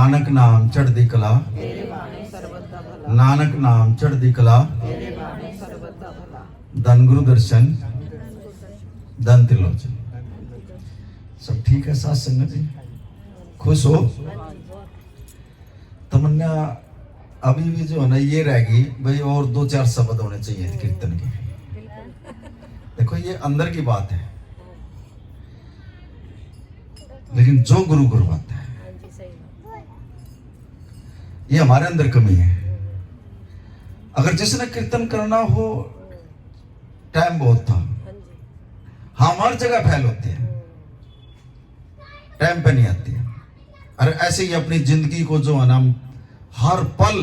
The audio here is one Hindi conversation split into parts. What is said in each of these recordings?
नानक नाम चढ़दी कला, नानक नाम चढ़दी कला, धन गुरु दर्शन, धन त्रिलोचन। सब ठीक है साथ संगत जी? खुश हो? तमन्ना अभी भी जो है ना ये रहेगी भाई, और 2-4 शब्द होने चाहिए थे कीर्तन के। देखो ये अंदर की बात है, लेकिन जो गुरु गुरबाता है ये हमारे अंदर कमी है। अगर जिसने कीर्तन करना हो, टाइम बहुत था, हम हर जगह फैल होते हैं, टाइम पे नहीं आती है। और ऐसे ही अपनी जिंदगी को जो है ना हर पल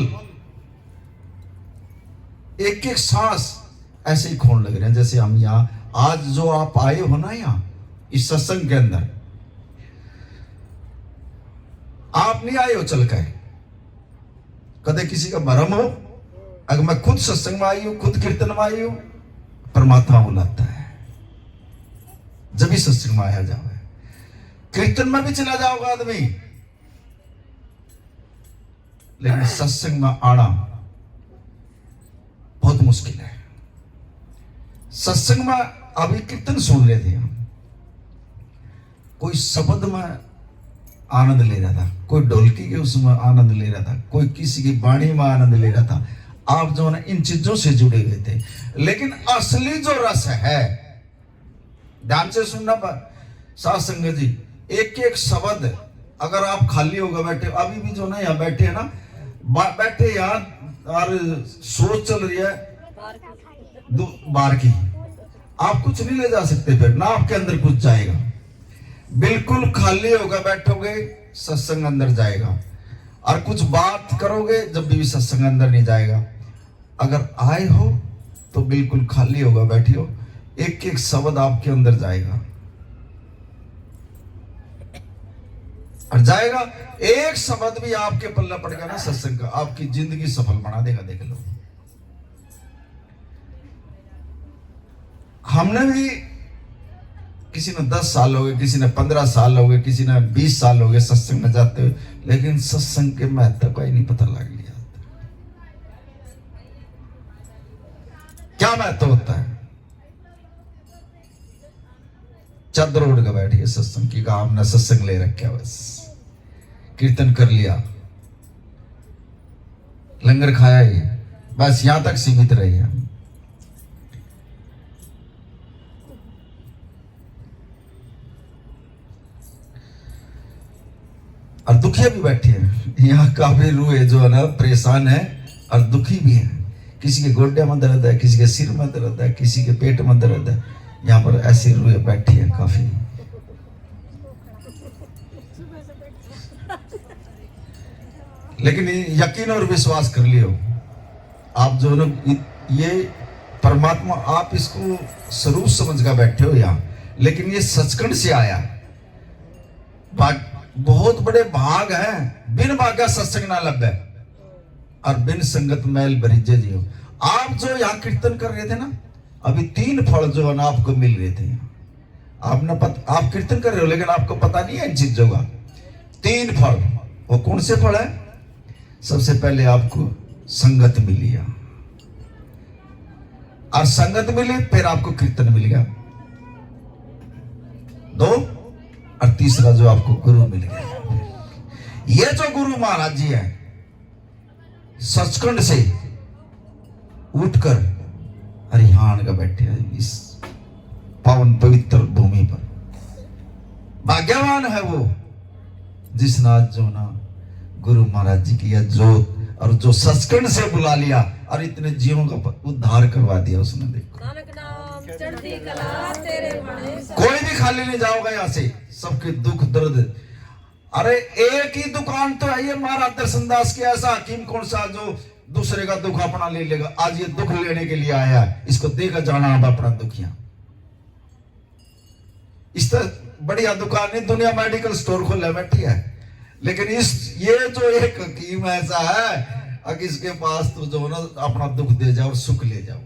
एक एक सांस ऐसे ही खोने लग रहे हैं। जैसे हम यहाँ आज जो आप आए हो ना यहाँ इस सत्संग के अंदर, आप नहीं आए हो चल के, कदे किसी का भरम हो। अगर मैं खुद सत्संग में आई हूं, खुद कीर्तन में आई हूं, परमात्मा बुलाता है। जब भी सत्संग में आया जाओ, कीर्तन में भी चला जाओगा आदमी, लेकिन सत्संग में आना बहुत मुश्किल है। सत्संग में अभी कीर्तन सुन रहे थे हम, कोई शब्द में आनंद ले रहा था, कोई ढोलकी के उसमें आनंद ले रहा था, कोई किसी की वाणी में आनंद ले रहा था। आप जो है इन चीजों से जुड़े हुए थे, लेकिन असली जो रस है, ध्यान से सुनना पर साथ संगत जी, एक एक शब्द अगर आप खाली होगा बैठे, अभी भी जो ना यहाँ बैठे है ना, बैठे यहाँ और सोच चल रही है बार की, आप कुछ नहीं ले जा सकते, फिर ना आपके अंदर कुछ जाएगा। बिल्कुल खाली होगा बैठोगे, सत्संग अंदर जाएगा, और कुछ बात करोगे जब भी सत्संग अंदर नहीं जाएगा। अगर आए हो तो बिल्कुल खाली होगा बैठे हो, एक एक शब्द आपके अंदर जाएगा और जाएगा। एक शब्द भी आपके पल्ला पड़ेगा ना सत्संग का, आपकी जिंदगी सफल बना देगा। देख लो, हमने भी, किसी ने 10 साल हो गए, किसी ने 15 साल हो गए, किसी ने 20 साल हो गए सत्संग में जाते हुए, लेकिन सत्संग के महत्व का ही नहीं पता लग लिया। क्या महत्व होता है? चादर ओढ़ के बैठिए सत्संग की, कहा हमने सत्संग ले रखा, बस कीर्तन कर लिया, लंगर खाया ही, बस यहां तक सीमित रहे हम। और दुखिया भी बैठे हैं यहाँ, काफी रूह जो है ना परेशान है और दुखी भी है। किसी के गोड्डे में दर्द है, किसी के सिर में दर्द है, किसी के पेट में दर्द है। यहाँ पर ऐसी रूह बैठी है काफी। लेकिन यकीन और विश्वास कर लियो, आप जो ना ये परमात्मा, आप इसको स्वरूप समझ कर बैठे हो यहाँ, लेकिन ये सचखंड से आया। बहुत बड़े भाग हैं, बिन भागा सत्संग ना लभे और बिन संगत मैल भरीजे जियो। आप जो यहाँ कीर्तन कर रहे थे ना, अभी 3 फल जो है ना आपको मिल रहे थे। आपने आप कीर्तन कर रहे हो, लेकिन आपको पता नहीं है इन चीजों का। 3 फल, वो कौन से फल है? सबसे पहले आपको संगत मिली, और संगत मिली, फिर आपको कीर्तन मिल गया 2, और तीसरा जो आपको गुरु मिल गया। ये जो गुरु महाराज जी है, सचखंड से उठकर हरियाण का बैठे हैं इस पावन पवित्र भूमि पर। भाग्यवान है वो जिसने आज जो ना गुरु महाराज जी की यह जोत, और जो सचखंड से बुला लिया और इतने जीवों का उद्धार करवा दिया उसने। देखो, कोई भी खाली नहीं जाओगा यहाँ से, सबके दुख दर्द। अरे एक ही दुकान तो है ये महाराज दर्शनदास की, ऐसा हकीम कौन सा जो दूसरे का दुख अपना ले लेगा? आज ये दुख लेने के लिए आया है, इसको देकर जाना अब अपना दुखिया। इस तरह बढ़िया दुकान नहीं, दुनिया मेडिकल स्टोर खोले बैठी है, लेकिन ये जो एक हकीम ऐसा है, अगर इसके पास तो जो ना अपना दुख दे जाओ और सुख ले जाओ।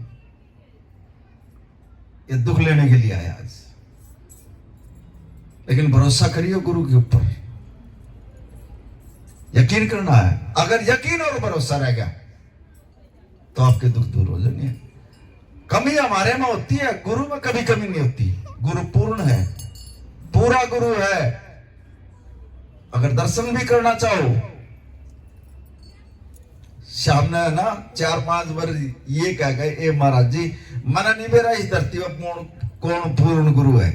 ये दुख लेने के लिए आया आज, लेकिन भरोसा करिए गुरु के ऊपर। यकीन करना है। अगर यकीन और भरोसा रह गया तो आपके दुख दूर हो जाएंगे। कमी हमारे में होती है, गुरु में कभी कमी नहीं होती। गुरु पूर्ण है, पूरा गुरु है। अगर दर्शन भी करना चाहो, सामने है ना 4-5 बार ये कह गए, ए महाराज जी मना नहीं मेरा इस धरती पर कौन पूर्ण गुरु है।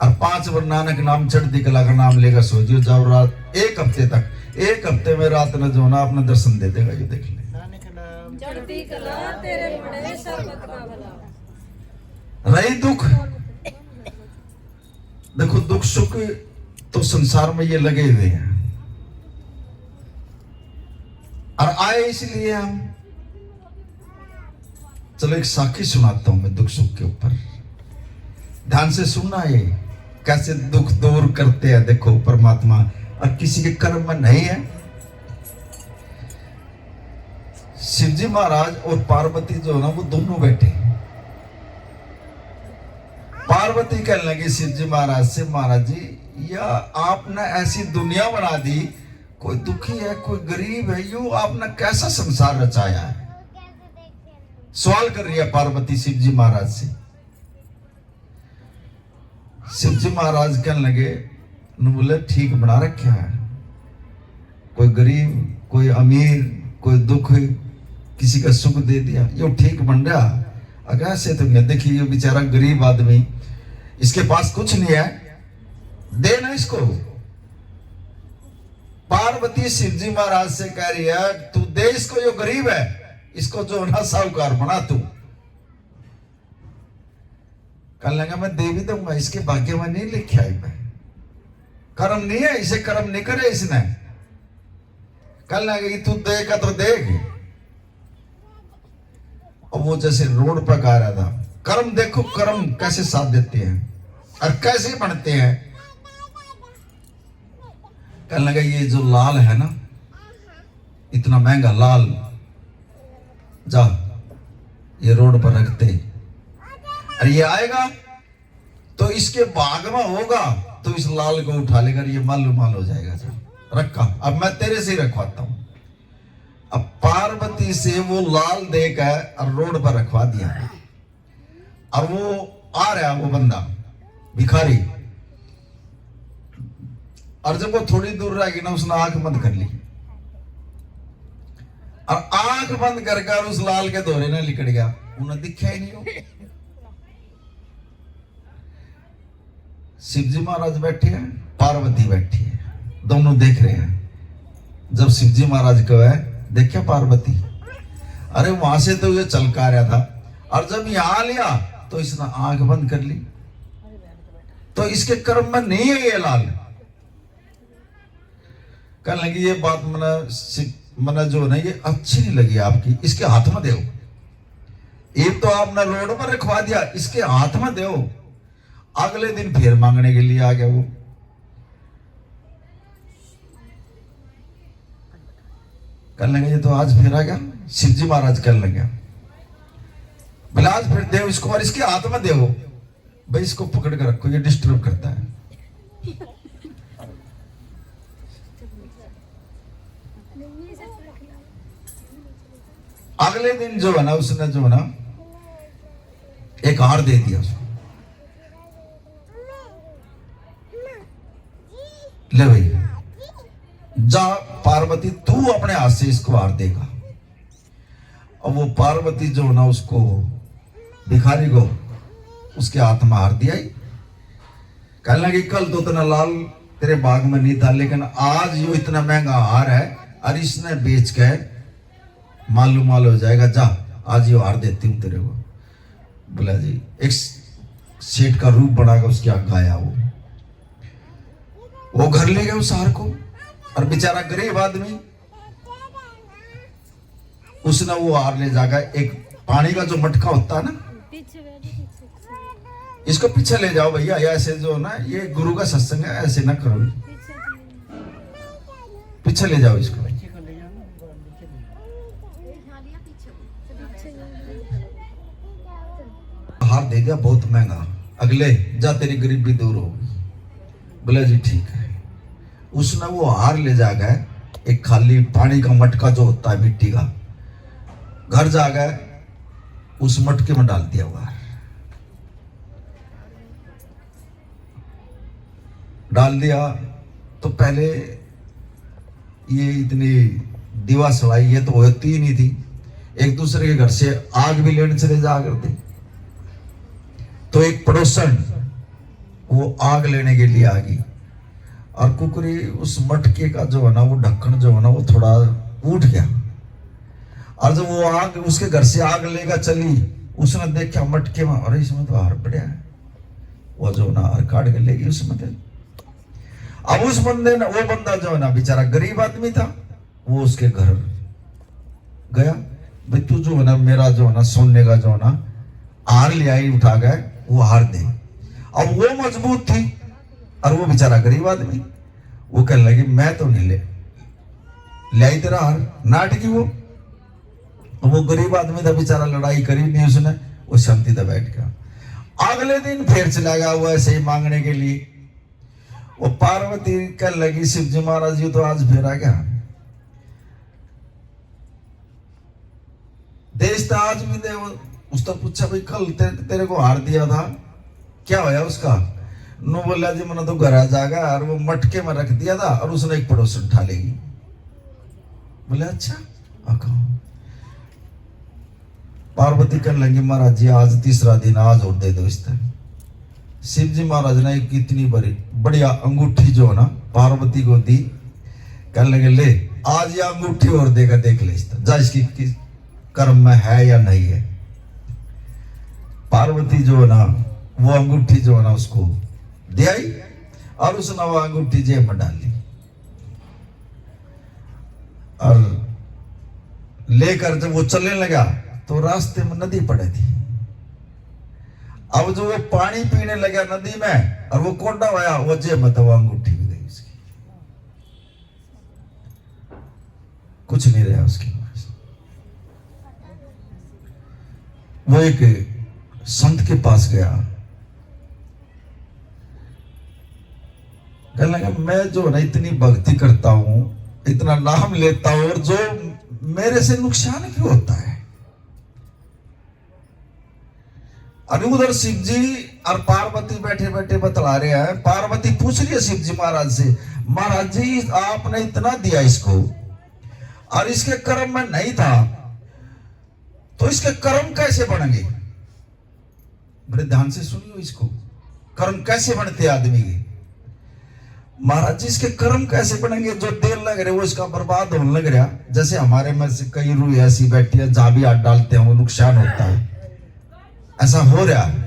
और 5 बार नानक नाम चढ़ती कला का नाम लेगा सोचियो जाओ रात 1 हफ्ते तक, 1 हफ्ते में रात न जो ना अपना दर्शन दे देगा। ये देख ले चढ़ती कला तेरे बड़े शरबत का भला। रही दुख, देखो दुख सुख तो संसार में ये लगे हुए हैं और आए इसलिए हम। चलो एक साखी सुनाता हूं मैं दुख सुख के ऊपर, ध्यान से सुनना है कैसे दुख दूर करते हैं। देखो परमात्मा और किसी के कर्म में नहीं है। शिवजी महाराज और पार्वती जो ना वो दोनों बैठे। पार्वती कहने लगी शिवजी महाराज से, महाराज जी या आपने ऐसी दुनिया बना दी, कोई दुखी है कोई गरीब है, यूं आपने कैसा संसार रचाया है। सवाल कर रही है पार्वती शिवजी महाराज से। शिवजी महाराज कहने लगे, बोले ठीक बना रखा है, कोई गरीब कोई अमीर, कोई दुख किसी का सुख दे दिया, ये ठीक बन रहा। अगर ऐसे तो क्या, देखिए ये बेचारा गरीब आदमी, इसके पास कुछ नहीं है, देना इसको। पार्वती शिवजी महाराज से कह रही है, तू दे इसको, जो गरीब है इसको जो ना साहूकार बना तू। कहने लगा मैं दे भी दूंगा, इसके भाग्य में नहीं लिखा है, मैं कर्म नहीं है, इसे कर्म नहीं करे इसने। कहने लगा तू देगा तो देगी। और वो जैसे रोड पर गा रहा था, कर्म देखो कर्म कैसे साथ देते हैं और कैसे बनते हैं। कहने लगा ये जो लाल है ना, इतना महंगा लाल, जा ये रोड पर रखते, और ये आएगा तो इसके बाग में होगा तो इस लाल को उठा लेगा, ये मालूम हो जाएगा। रखा, अब मैं तेरे से ही रखवाता हूं। अब पार्वती से वो लाल देकर और रोड पर रखवा दिया, और वो आ रहा वो बंदा भिखारी, और जब वो थोड़ी दूर रहेगी ना, उसने आंख बंद कर ली और आंख बंद कर उस लाल के दौरे ने लिकड़ गया, उन्हें दिखा ही नहीं हो। शिवजी महाराज बैठे हैं, पार्वती बैठी है, दोनों देख रहे हैं। जब शिवजी महाराज को है देखा पार्वती, अरे वहां से तो ये चलका रहा था, और जब यहां लिया तो इसने आंख बंद कर ली, तो इसके कर्म में नहीं है ये लाल। कहने लगी ये बात मना जो ना ये अच्छी नहीं लगी आपकी, इसके हाथ में दो। एक तो आपने रोड पर रखवा दिया, इसके हाथ में दो। अगले दिन फिर मांगने के लिए आ गया वो। कहने लगे ये तो आज फिर आ गया। शिवजी महाराज कहने लगे बोले आज फिर दे इसको, और इसके हाथ में दे, भाई इसको पकड़ कर रखो, ये डिस्टर्ब करता है। अगले दिन जो है ना, उसने जो है ना एक हार दे दिया उसको, ले भाई जा पार्वती तू अपने हाथ से इसको हार देगा। और वो पार्वती जो ना उसको भिखारी को उसके हाथ में हार दिया ही। कहने लगी कल तो इतना लाल तेरे बाग में नहीं था, लेकिन आज यो इतना महंगा हार है और इसने बेच के मालूम हो जाएगा, जा आज यो हार देती हूं तेरे को। बोला जी एक सेठ का रूप बनाकर उसके आगे आया, वो घर ले गया उस हार को, और बेचारा गरीब आदमी उसने वो हार ले जाकर एक पानी का जो मटका होता है ना, इसको पीछे ले जाओ भैया, ऐसे जो ना ये गुरु का सत्संग है, ऐसे ना करो, पीछे ले जाओ इसको। हार दे दिया बहुत महंगा, अगले जा तेरी गरीबी दूर होगी। बोला जी ठीक है। उसने वो हार ले जाकर एक खाली पानी का मटका जो होता है मिट्टी का, घर जा गए उस मटके में डाल दिया हुआ है। डाल दिया तो पहले ये इतनी दीवा सड़ाई ये तो होती ही नहीं थी, एक दूसरे के घर से आग भी लेने चले जा करते। तो एक पड़ोसन वो आग लेने के लिए आ गई और कुकरी उस मटके का जो है ना वो ढक्कन जो है ना वो थोड़ा उठ गया, और जब वो आग उसके घर से आग लेकर चली उसने देखा मटके में, अरे इसमें तो हार पड़ा है, वो जो ना हार काट के लेगी उसमें थे। अब उस बंदे ने, वो बंदा जो है ना बेचारा गरीब आदमी था, वो उसके घर गया, भाई तू जो है ना मेरा जो है ना सोने का जो है ना हार ले आई, उठा गए वो हार दे। अब वो मजबूत थी और वो बेचारा गरीब आदमी, वो कहने लगी मैं तो नहीं ले आई तेरा हार, नाटकी वो गरीब आदमी था बेचारा, लड़ाई करी नहीं उसने, वो शांति से बैठ गया। अगले दिन फिर चला गया वो ऐसे ही मांगने के लिए। वो पार्वती कहने लगी शिव जी महाराज जी तो आज फिर आ गया, देश था आज भी दे। उसने पूछा भाई कल तेरे को हार दिया था, क्या होया उसका? नो बोला जी मैंने तो घर आ जाएगा और वो मटके में रख दिया था और उसने एक पड़ोस उठा लेगी। बोले अच्छा आका। पार्वती कहने लगी महाराज जी आज तीसरा दिन, आज और दे दो इस तरह। शिव जी महाराज ने एक इतनी बड़ी बढ़िया अंगूठी जो है ना पार्वती को दी, कहने लगे ले आज ये अंगूठी और देगा, देख ले इस तरह जा इसकी कर्म में है या नहीं है। पार्वती जो है ना वो अंगूठी जो है ना उसको दे आई और उसने वो अंगूठी जेब में डाल ली और लेकर जब वो चलने लगा तो रास्ते में नदी पड़े थी। अब जो वो पानी पीने लगा नदी में और वो कोंडा आया वो जेब में, तो वो अंगूठी भी गई उसकी, कुछ नहीं रहा उसके पास। वो एक संत के पास गया, कहने लगा मैं जो ना इतनी भक्ति करता हूं, इतना नाम लेता हूं, और जो मेरे से नुकसान क्यों होता है? अरे उधर शिव जी और पार्वती बैठे बैठे बतला रहे हैं। पार्वती पूछ रही है शिव जी महाराज से, महाराज जी आपने इतना दिया इसको और इसके कर्म में नहीं था, तो इसके कर्म कैसे बनेंगे? बड़े ध्यान से सुनियो इसको, कर्म कैसे बनते आदमी के? महाराज जी इसके कर्म कैसे बनेंगे? जो देर लग रहे वो इसका बर्बाद होने लग रहा। जैसे हमारे में से कई रूह ऐसी बैठी है जहां भी हाथ डालते हैं वो नुकसान होता है, ऐसा हो रहा है।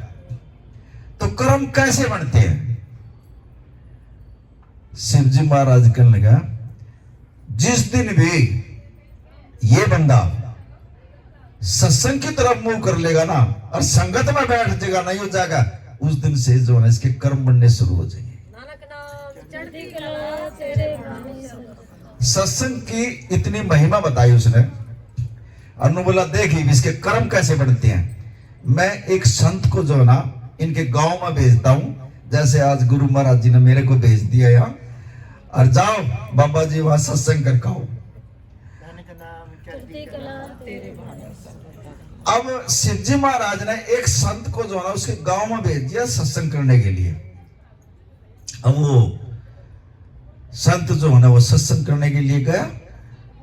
तो कर्म कैसे बनते हैं? शिव जी महाराज कहने लगा जिस दिन भी ये बंदा सत्संग की तरफ मुंह कर लेगा ना और संगत में बैठ जाएगा, नहीं हो जाएगा, उस दिन से जो है इसके कर्म बनने शुरू हो जाएंगे। सत्संग की इतनी महिमा बताई उसने। अनु बोला देखिए इसके कर्म कैसे बनते हैं। मैं एक संत को जो ना इनके गांव में भेजता हूं, जैसे आज गुरु महाराज जी ने मेरे को भेज दिया यहाँ, और जाओ बाबा जी वहां सत्संग कर खाओ। अब शिव जी महाराज ने एक संत को जो ना उसके गांव में भेज दिया सत्संग करने के लिए। अब वो संत जो है ना वो सत्संग करने के लिए गया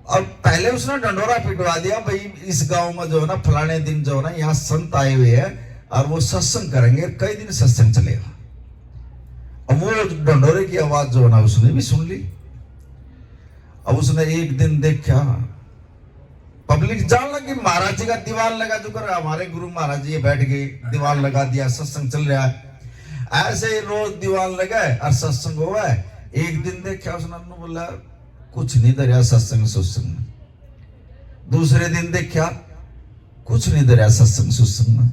और पहले उसने डंडोरा पिटवा दिया, भाई इस गांव में जो है ना फलाने दिन जो है ना यहाँ संत आए हुए हैं और वो सत्संग करेंगे, कई दिन सत्संग चलेगा। अब वो डंडोरे की आवाज जो है ना उसने भी सुन ली। अब उसने एक दिन देखा पब्लिक जान लगी महाराज जी का दीवार लगा, जो कर हमारे गुरु महाराज जी बैठ गए, दीवार लगा दिया, सत्संग चल रहा है। ऐसे ही रोज दीवार लगाए और सत्संग हुआ है। एक दिन देखा उसने बोला कुछ नहीं दरिया सत्संग सुत्संग में। दूसरे दिन देखा कुछ नहीं दरिया सत्संग सुत्संग में।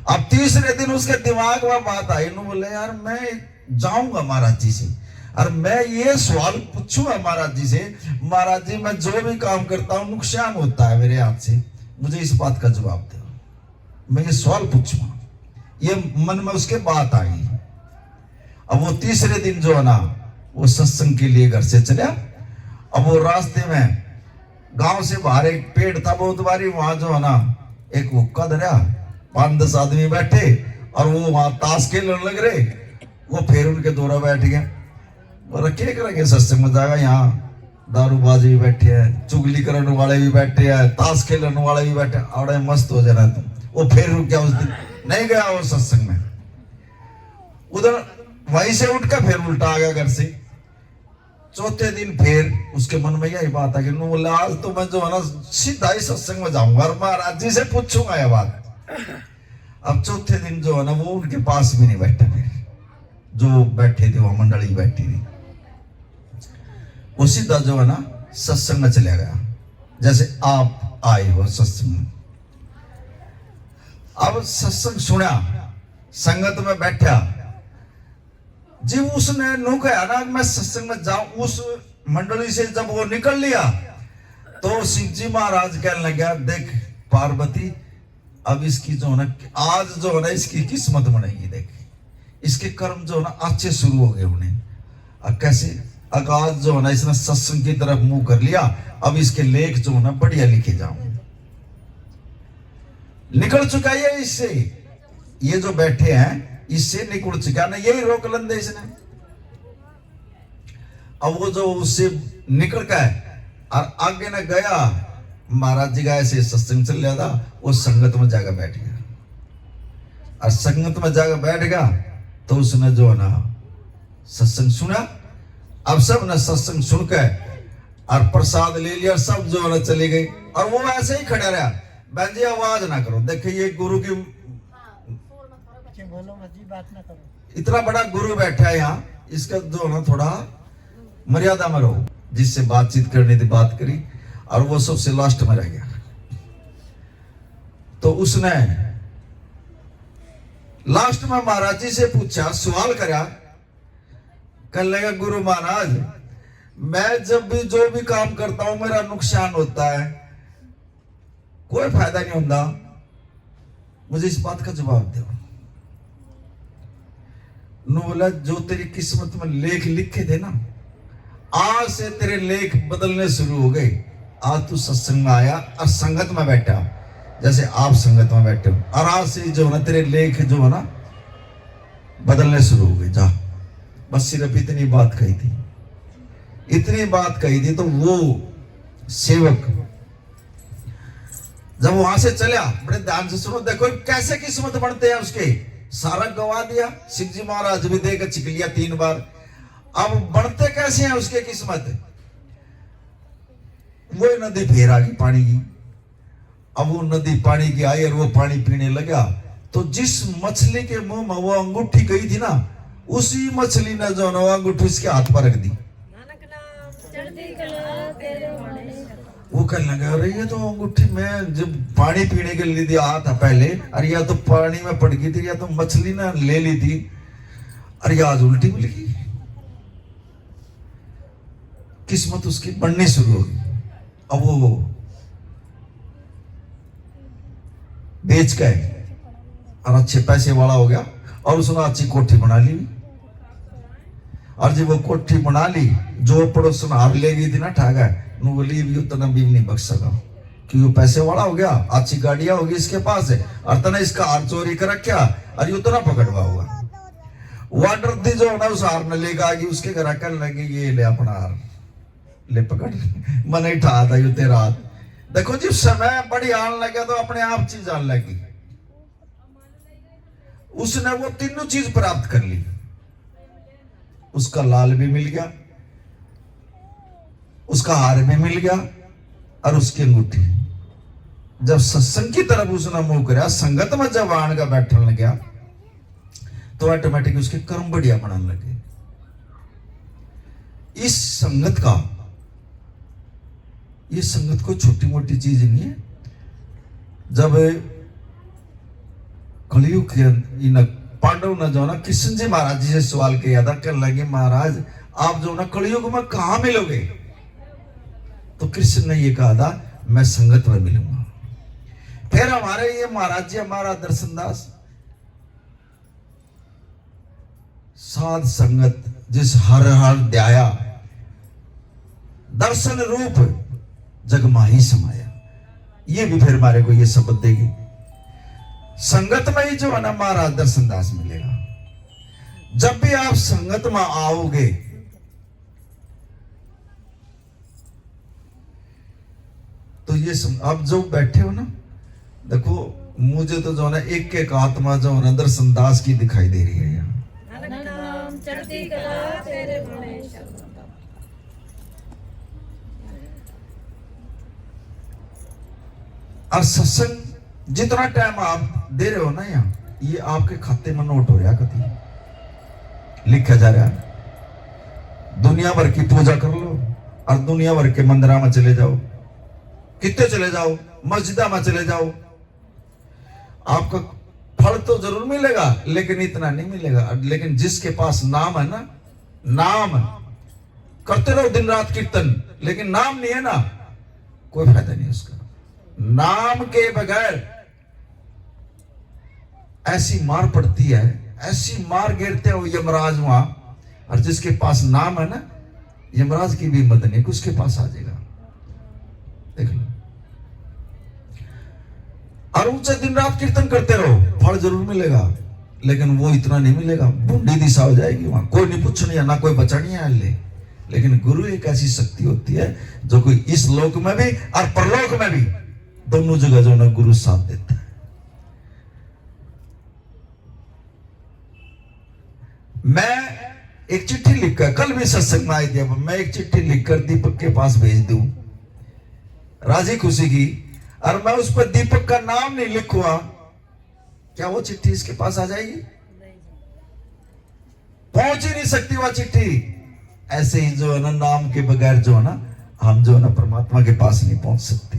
अब तीसरे दिन उसके दिमाग में बात आई, बोले यार मैं जाऊंगा महाराज जी से और मैं ये सवाल पूछूंगा महाराज जी से, महाराज जी मैं जो भी काम करता हूं नुकसान होता है मेरे हाथ से, मुझे इस बात का जवाब दो। मैं ये सवाल पूछूंगा। ये मन में उसके बात आई। अब वो तीसरे दिन जो है ना वो सत्संग के लिए घर से चला अब वो रास्ते में गांव से बाहर एक पेड़ था बहुत बारी, वहां जो है ना एक हुक्का धरा, 5-10 आदमी बैठे और वो वहां ताश खेलने लग रहे। वो फिर उनके दौरा बैठ गया। बोला क्या करेंगे सत्संग में जाएगा, यहाँ दारूबाज भी बैठे हैं, चुगली करने वाले भी बैठे हैं, ताश खेलने वाले भी बैठे, और मस्त हो जाना तुम। वो फिर रुक गया, उस दिन नहीं गया वो सत्संग में। उधर वहीं से उठ कर फिर उल्टा आ गया घर से। चौथे दिन फिर उसके मन में यही बात आ गई, बोला आज तो मैं जो है ना सीधा ही सत्संग में जाऊंगा और महाराज जी से पूछूंगा ये बात। अब चौथे दिन जो है ना वो उनके पास भी नहीं बैठा, फिर जो बैठे थे वहां मंडली बैठी थी, वो सीधा जो है ना सत्संग में चला गया, जैसे आप आए हो सत्संग में। अब सत्संग सुना, संगत में बैठा जी, उसने नु कहा ना मैं सत्संग में जाऊं। उस मंडली से जब वो निकल लिया तो शिव जी महाराज कहने लगा, देख पार्वती अब इसकी जो है ना आज जो है ना इसकी किस्मत बनेगी, देख इसके कर्म जो है ना अच्छे शुरू हो गए उन्हें। अब कैसे, आज जो है ना इसने सत्संग की तरफ मुंह कर लिया, अब इसके लेख जो है ना बढ़िया लिखे जाऊंगे। निकल चुका है इससे, ये जो बैठे हैं इससे निकल चुका ना, यही रोक लंदे इसने। अब वो जो उससे निकल गए और आगे न गया, महाराज जी का ऐसे सत्संग चल रहा था, वो संगत में जाकर बैठ गया। और संगत में जाकर बैठ गया तो उसने जो है ना सत्संग सुना। अब सब ने सत्संग सुनकर और प्रसाद ले लिया, सब जो है ना चले गए और वो ऐसे ही खड़ा रहा। बहन जी आवाज ना करो, देखिए ये गुरु की बात ना करो, इतना बड़ा गुरु बैठा है यहाँ, इसका जो ना थोड़ा मर्यादा में रहो। जिससे बातचीत करनी थी बात करी और वो सबसे लास्ट में रह गया। तो उसने लास्ट में महाराज जी से पूछा, सवाल करा, कहने लगा गुरु महाराज मैं जब भी जो भी काम करता हूं मेरा नुकसान होता है, कोई फायदा नहीं होता, मुझे इस बात का जवाब दो। बोला जो तेरी किस्मत में लेख लिखे थे ना, आज से तेरे लेख बदलने शुरू हो गए। आज तू सत्संग में आया और संगत में बैठा, जैसे आप संगत में बैठे हो, और आज से जो है ना तेरे लेख जो है ना बदलने शुरू हो गए। जा, बस सिर्फ इतनी बात कही थी, इतनी बात कही थी। तो वो सेवक जब वहां से चला, बड़े ध्यान से सुनो, देखो कैसे किस्मत बनते हैं उसके। सारा गवा दिया, शिव जी महाराज भी देकर चिक लिया 3 बार। अब बढ़ते कैसे हैं उसके किस्मत। वो नदी फिर आ गई पानी की। अब वो नदी पानी की आई और वो पानी पीने लगा, तो जिस मछली के मुंह में वो अंगूठी गई थी ना, उसी मछली ने जो ना अंगूठी उसके हाथ पर रख दी। वो कहने लगा, अरे ये तो अंगूठी में जब पानी पीने के लिए दिया था पहले, अरे या तो पानी में पड़ गई थी या तो मछली ने ले ली थी, अरे आज उल्टी मिल गई। किस्मत उसकी बढ़नी शुरू हो गई। अब वो बेच गए और अच्छे पैसे वाला हो गया और उसने अच्छी कोठी बना ली। और जब वो कोठी बना ली, जो पड़ोसन हार ले गई थी ना ठागा, बोली भी उतना भी नहीं बच सका, क्योंकि वो पैसे वाला हो गया, अच्छी गाड़ियां होगी इसके पास है, और तना इसका हार चोरी कर रखा और ये उतना पकड़वा हुआ। वाटर थी जो ना उस हार ने लेकर आ गई उसके घर, करने लगे ये ले अपना हार ले पकड़, मन ही ठा था यू तेरा हाथ। देखो जब समय बड़ी आने लगा तो अपने आप चीज आने लगी। उसने वो तीनों चीज प्राप्त कर ली, उसका लाल भी मिल गया, उसका हार भी मिल गया और उसकी अंगूठी। जब सत्संग की तरफ उसने मुंह किया, संगत में जब आन का बैठने लगा, तो ऑटोमेटिक उसके कर्म बढ़िया बनाने लगे। इस संगत का, ये संगत कोई छोटी मोटी चीज नहीं है। जब कलयुग के पांडव ने जो ना कृष्ण जी महाराज जी से सवाल किया था, कहने लगे महाराज आप जो ना कलयुग में कहां मिलोगे, तो कृष्ण ने ये कहा था मैं संगत में मिलूंगा। फिर हमारे ये महाराज जी, हमारा दर्शनदास, साध संगत जिस हर हर ध्याया, दर्शन रूप जग माही समाया। ये भी फिर हमारे को ये शब्द देगी, संगत में ही जो है ना महाराज दर्शन दास मिलेगा। जब भी आप संगत में आओगे तो ये आप जो बैठे हो ना, देखो मुझे तो जो है ना एक एक आत्मा जो है ना दर्शन दास की दिखाई दे रही है यहाँ। नाम चढ़ती कला तेरे बड़े शब्द। और सत्संग जितना टाइम आप दे रहे हो ना यहाँ, ये आपके खाते में नोट हो रहा, कभी लिखा जा रहा है। दुनिया भर की पूजा कर लो और दुनिया भर के मंदिरा में चले जाओ, कितने चले जाओ, मस्जिदा में चले जाओ, आपका फल तो जरूर मिलेगा लेकिन इतना नहीं मिलेगा। लेकिन जिसके पास नाम है ना, नाम करते रहो दिन रात कीर्तन, लेकिन नाम नहीं है ना, कोई फायदा नहीं उसका। नाम के बगैर ऐसी मार पड़ती है, ऐसी मार गिरते हो यमराज वहां, और जिसके पास नाम है ना, यमराज की भी हिम्मत नहीं कि उसके पास आ जाएगा। देख लो, और ऊंचे दिन रात कीर्तन करते रहो, फल जरूर मिलेगा लेकिन वो इतना नहीं मिलेगा, बूंदी दिशा हो जाएगी वहां, कोई नहीं पूछनी है, ना कोई बचानी है। लेकिन गुरु एक ऐसी शक्ति होती है जो कोई इस लोक में भी और परलोक में भी दोनों जगह जो ना गुरु साथ देता है। मैं एक चिट्ठी लिखकर, कल भी सत्संग में आई थी, मैं एक चिट्ठी लिखकर दीपक के पास भेज दूं राजी खुशी की, और मैं उस पर दीपक का नाम नहीं लिखूंगा, क्या वो चिट्ठी इसके पास आ जाएगी? पहुंच ही नहीं सकती वह चिट्ठी। ऐसे ही जो है ना, नाम के बगैर जो है ना, हम जो है ना परमात्मा के पास नहीं पहुंच सकती।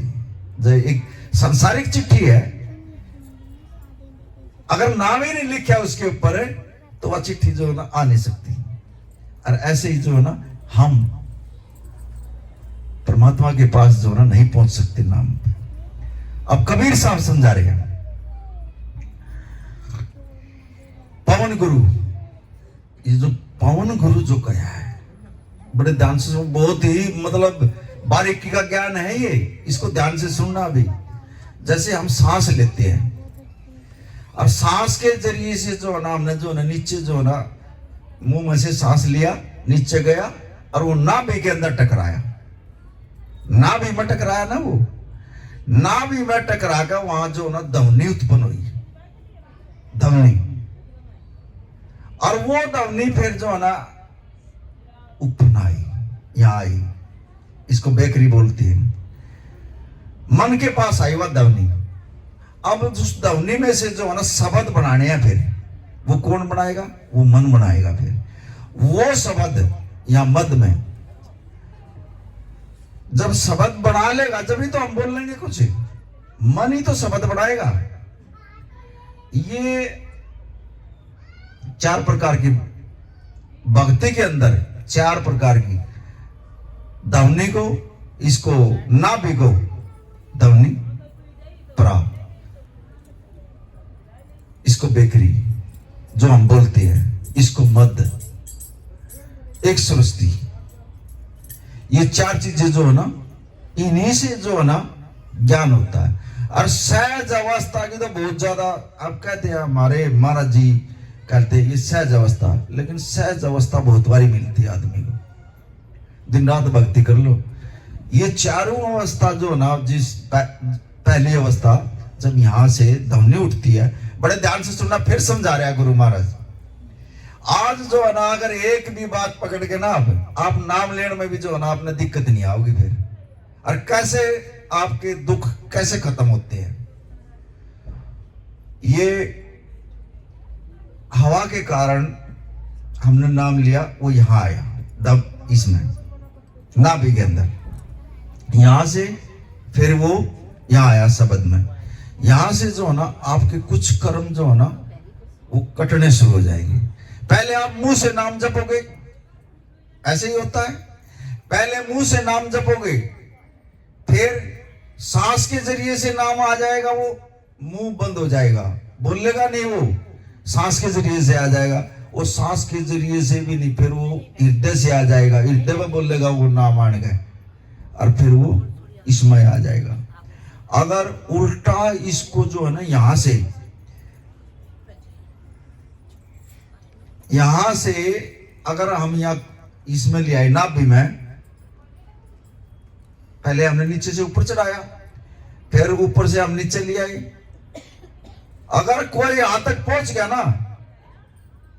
जो एक सांसारिक चिट्ठी है, अगर नाम ही नहीं लिखा उसके ऊपर तो वह चिट्ठी जो है ना आ नहीं सकती। और ऐसे ही जो है ना, हम परमात्मा के पास जो है ना नहीं पहुंच सकते नाम पे। अब कबीर साहब समझा रहे हैं, पवन गुरु, ये जो पवन गुरु जो कहा है, बड़े ध्यान से, बहुत ही मतलब बारीकी का ज्ञान है ये, इसको ध्यान से सुनना भी। जैसे हम सांस लेते हैं, और सांस के जरिए से जो है ना, हमने जो है ना नीचे जो है ना मुंह में से सांस लिया, नीचे गया और वो नाभि के अंदर टकराया, नाभि में टकराया ना, वो नाभि में टकरा कर वहां जो ना ध्वनि उत्पन्न हुई, ध्वनि, और वो ध्वनि फिर जो है ना उत्पन्न आई, यहां आई, इसको बेकरी बोलती है, मन के पास आई वह ध्वनि। अब उस ध्वनि में से जो है ना शब्द बनाने हैं, फिर वो कौन बनाएगा? वो मन बनाएगा। फिर वो शब्द या मद में जब शब्द बना लेगा, जब ही तो हम बोल लेंगे कुछ, मन ही तो शब्द बनाएगा। ये 4 प्रकार की भक्ति के अंदर 4 प्रकार की ध्वनि को, इसको नाभि को ध्वनि, प्रा, इसको बेकरी जो हम बोलते हैं, इसको मद, एक सृष्टि, ये 4 चीजें जो है ना, इन्हीं से जो है ना ज्ञान होता है। और सहज अवस्था की तो बहुत ज्यादा, आप कहते हैं हमारे महाराज जी कहते हैं ये सहज अवस्था, लेकिन सहज अवस्था बहुत बारी मिलती है आदमी को, दिन रात भक्ति कर लो। ये चारों अवस्था जो ना, जिस पहली अवस्था जब यहां से ध्वनि उठती है, बड़े ध्यान से सुनना, फिर समझा रहे हैं गुरु महाराज। आज जो है ना, अगर एक भी बात पकड़ के ना आप नाम लेने में भी जो है ना आपने दिक्कत नहीं आओगी फिर, और कैसे आपके दुख कैसे खत्म होते हैं। ये हवा के कारण हमने नाम लिया, वो यहां आया, दब इसमें नाभि के अंदर, यहां से फिर वो यहां आया शब्द में, यहां से जो है ना आपके कुछ कर्म जो है ना वो कटने शुरू हो जाएंगे। पहले आप मुंह से नाम जपोगे, ऐसे ही होता है, पहले मुंह से नाम जपोगे, फिर सांस के जरिए से नाम आ जाएगा, वो मुंह बंद हो जाएगा, बोलेगा नहीं, वो सांस के जरिए से आ जाएगा। वो सांस के जरिए से भी नहीं, फिर वो हृदय से आ जाएगा, हृदय में बोलेगा, वो नाम आन गए, और फिर वो इसमें आ जाएगा। अगर उल्टा इसको जो है ना यहां से अगर हम यहाँ इसमें ले आए नाभि में, पहले हमने नीचे से ऊपर चढ़ाया, फिर ऊपर से हम नीचे ले आए। अगर कोई यहां तक पहुंच गया ना,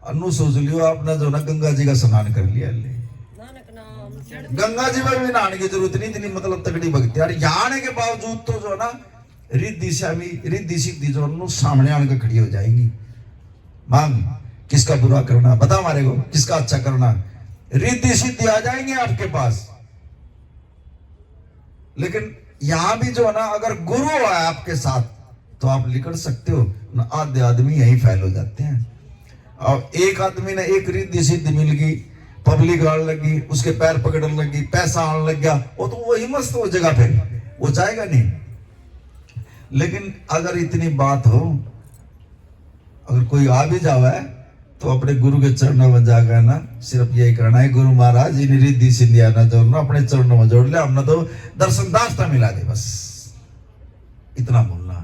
अनु सोच लियो आपने जो ना गंगा जी का स्नान कर लिया। ले नानक नाम चढ़ती गंगा जी में भी नहाने की जरूरत नहीं, इतनी मतलब तगड़ी भक्ति। और यहाँ आने के बावजूद तो जो ना रिद्धि सिद्धि जो है सामने आने के खड़ी हो जाएंगी। मांग किसका बुरा करना, बता हमारे को किसका अच्छा करना, रिद्धि सिद्धि आ जाएंगे आपके पास। लेकिन यहां भी जो है ना अगर गुरु है आपके साथ तो आप निकल सकते हो ना। आधे आदमी यही फैल हो जाते हैं। और एक आदमी ने एक रिद्धि सिद्धि मिल गई, पब्लिक आने लगी, उसके पैर पकड़ने लगी, पैसा आने लग गया, वो तो वही मस्त हो जगह, फिर वो जाएगा नहीं। लेकिन अगर इतनी बात हो, अगर कोई आ भी जावा है तो अपने गुरु के चरणों में जाकर ना सिर्फ यही करना है, गुरु महाराज इन रिद्धि सिद्धि आना जोड़ना, अपने चरणों में जोड़ ले, हमने तो दर्शन दास्ता मिला दे, बस इतना बोलना।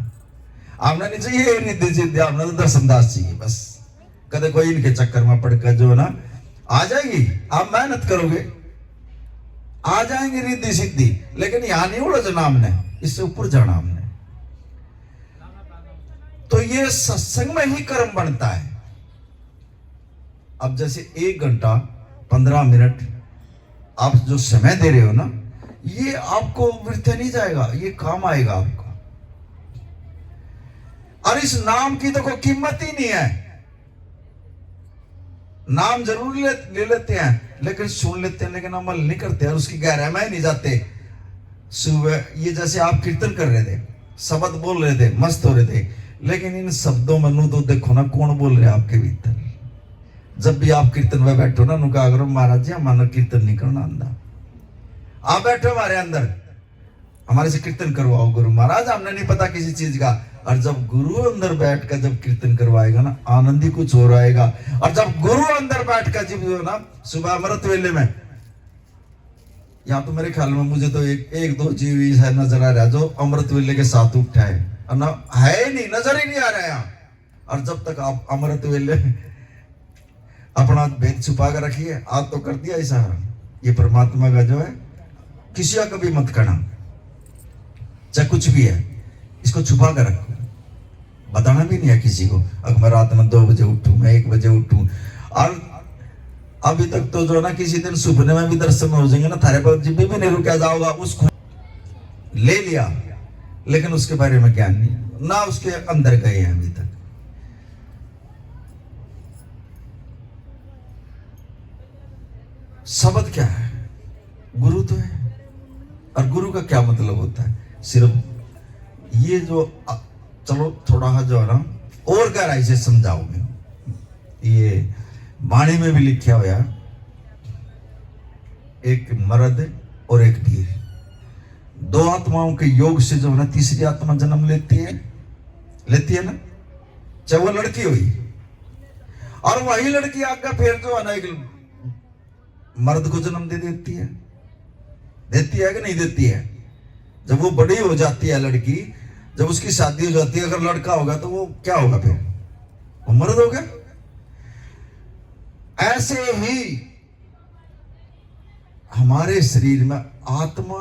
हमने नहीं चाहिए रिद्धि सिद्धि, हमने तो दर्शन दास चाहिए बस। कदे कोई इनके चक्कर में पड़कर जो है ना आ जाएगी, आप मेहनत करोगे आ जाएंगे रिद्धि सिद्धि। लेकिन यहां नहीं उलझना हमने, इससे ऊपर जाना हमने। तो ये सत्संग में ही कर्म बनता है। अब जैसे 1 घंटा 15 मिनट आप जो समय दे रहे हो ना, ये आपको वृथा नहीं जाएगा, ये काम आएगा आपको। और इस नाम की तो कोई कीमत ही नहीं है। नाम जरूर ले लेते हैं, लेकिन सुन लेते हैं, लेकिन अमल नहीं करते हैं, उसकी गहराई में नहीं जाते। सुबह ये जैसे आप कीर्तन कर रहे थे, शब्द बोल रहे थे, मस्त हो रहे थे, लेकिन इन शब्दों में नू तो देखो ना कौन बोल रहे आपके भीतर। जब भी आप कीर्तन में बैठो ना, नुका करो महाराज जी हमारा कीर्तन नहीं करना आंदा, आप बैठो हमारे अंदर, हमारे से कीर्तन करवाओ गुरु महाराज, हमने नहीं पता किसी चीज का। और जब गुरु अंदर बैठ कर जब कीर्तन करवाएगा ना, आनंद ही कुछ हो रहेगा। और जब गुरु अंदर बैठ कर जब जो ना सुबह अमृत वेले में, यहाँ तो मेरे ख्याल में मुझे तो एक दो जीव है नजर आ रहा है जो अमृत वेले के साथ उठा है नहीं, नजर ही नहीं आ रहा है यहाँ। और जब तक आप अमृत वेले अपना भेद छुपा कर रखिए, आज तो कर दिया इशारा, ये परमात्मा का जो है किसी का कभी मत करना, चाहे कुछ भी है, इसको छुपा कर रखो, बताना भी नहीं है किसी को। अगर मैं रात में 2 बजे उठूं, मैं 1 बजे उठूं, और अभी तक तो जो ना किसी दिन सपने में भी दर्शन हो जाएंगे ना, थारे पर जब भी नहीं रुका जाओगा, उसको ले लिया, लेकिन उसके बारे में ज्ञान नहीं, ना उसके अंदर गए हैं अभी तक। शब्द क्या है? गुरु तो है। और गुरु का क्या मतलब होता है? सिर्फ ये जो, चलो थोड़ा जो है ना और गहराई से समझाओगे, ये वाणी में भी लिखा हुआ, एक मर्द और एक वीर, 2 आत्माओं के योग से जो है ना तीसरी आत्मा जन्म लेती है ना, चाहे वो लड़की हुई, और वही लड़की आगे फिर जो है ना एक मर्द को जन्म दे देती है कि नहीं देती है? जब वो बड़ी हो जाती है लड़की, जब उसकी शादी हो जाती है, अगर लड़का होगा तो वो क्या होगा? फिर वो मर्द हो गया। ऐसे ही हमारे शरीर में आत्मा,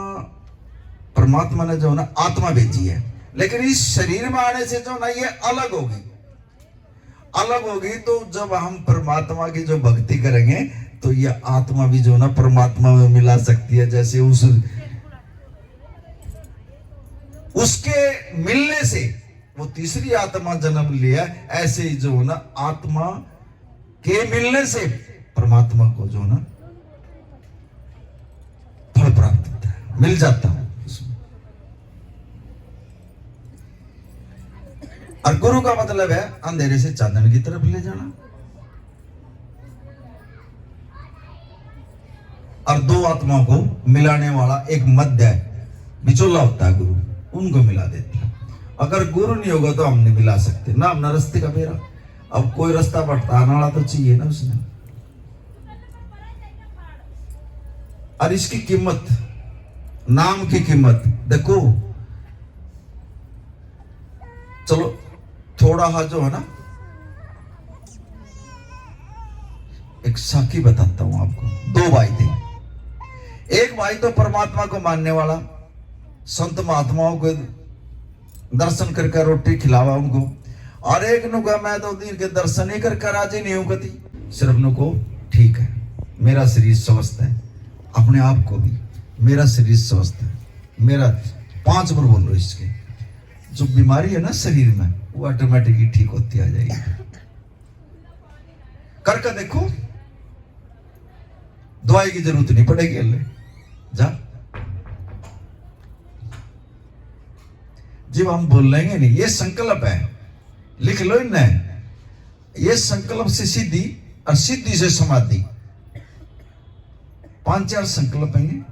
परमात्मा ने जो है ना आत्मा भेजी है, लेकिन इस शरीर में आने से जो ना ये अलग होगी। तो जब हम परमात्मा की जो भक्ति करेंगे तो ये आत्मा भी जो ना परमात्मा में मिला सकती है। जैसे उसके मिलने से वो तीसरी आत्मा जन्म लिया, ऐसे ही जो ना आत्मा के मिलने से परमात्मा को जो ना फल प्राप्त होता है, मिल जाता है उसमें। और गुरु का मतलब है अंधेरे से चांदन की तरफ ले जाना। और 2 आत्माओं को मिलाने वाला एक मध्य बिचौला होता है गुरु, उनको मिला देते हैं। अगर गुरु नहीं होगा तो हम नहीं मिला सकते ना, अपना रास्ते का बेरा। अब कोई रास्ता बताने वाला तो चाहिए ना उसने। और इसकी कीमत नाम की कीमत देखो। चलो थोड़ा हा जो है ना, एक साखी बताता हूं आपको। दो भाई थे। एक भाई तो परमात्मा को मानने वाला, संत महात्माओं को दर्शन करके रोटी खिलावा उनको, और एक नु कहा मैं तो दिन के दर्शन ही करके राजी नहीं हूं कति। सिर्फ नु को ठीक है, मेरा शरीर स्वस्थ है, अपने आप को भी मेरा शरीर स्वस्थ है, मेरा 5 बार बोल लो इसके, जो बीमारी है ना शरीर में वो ऑटोमेटिकली ठीक होती आ जाएगी। करके देखो, दवाई की जरूरत नहीं पड़ेगी। अल्ले जा, जब हम बोल लेंगे नहीं, ये संकल्प है, लिख लो इन्हें, ये संकल्प से सिद्धि और सिद्धि से समाधि, 5-4 संकल्प हैं।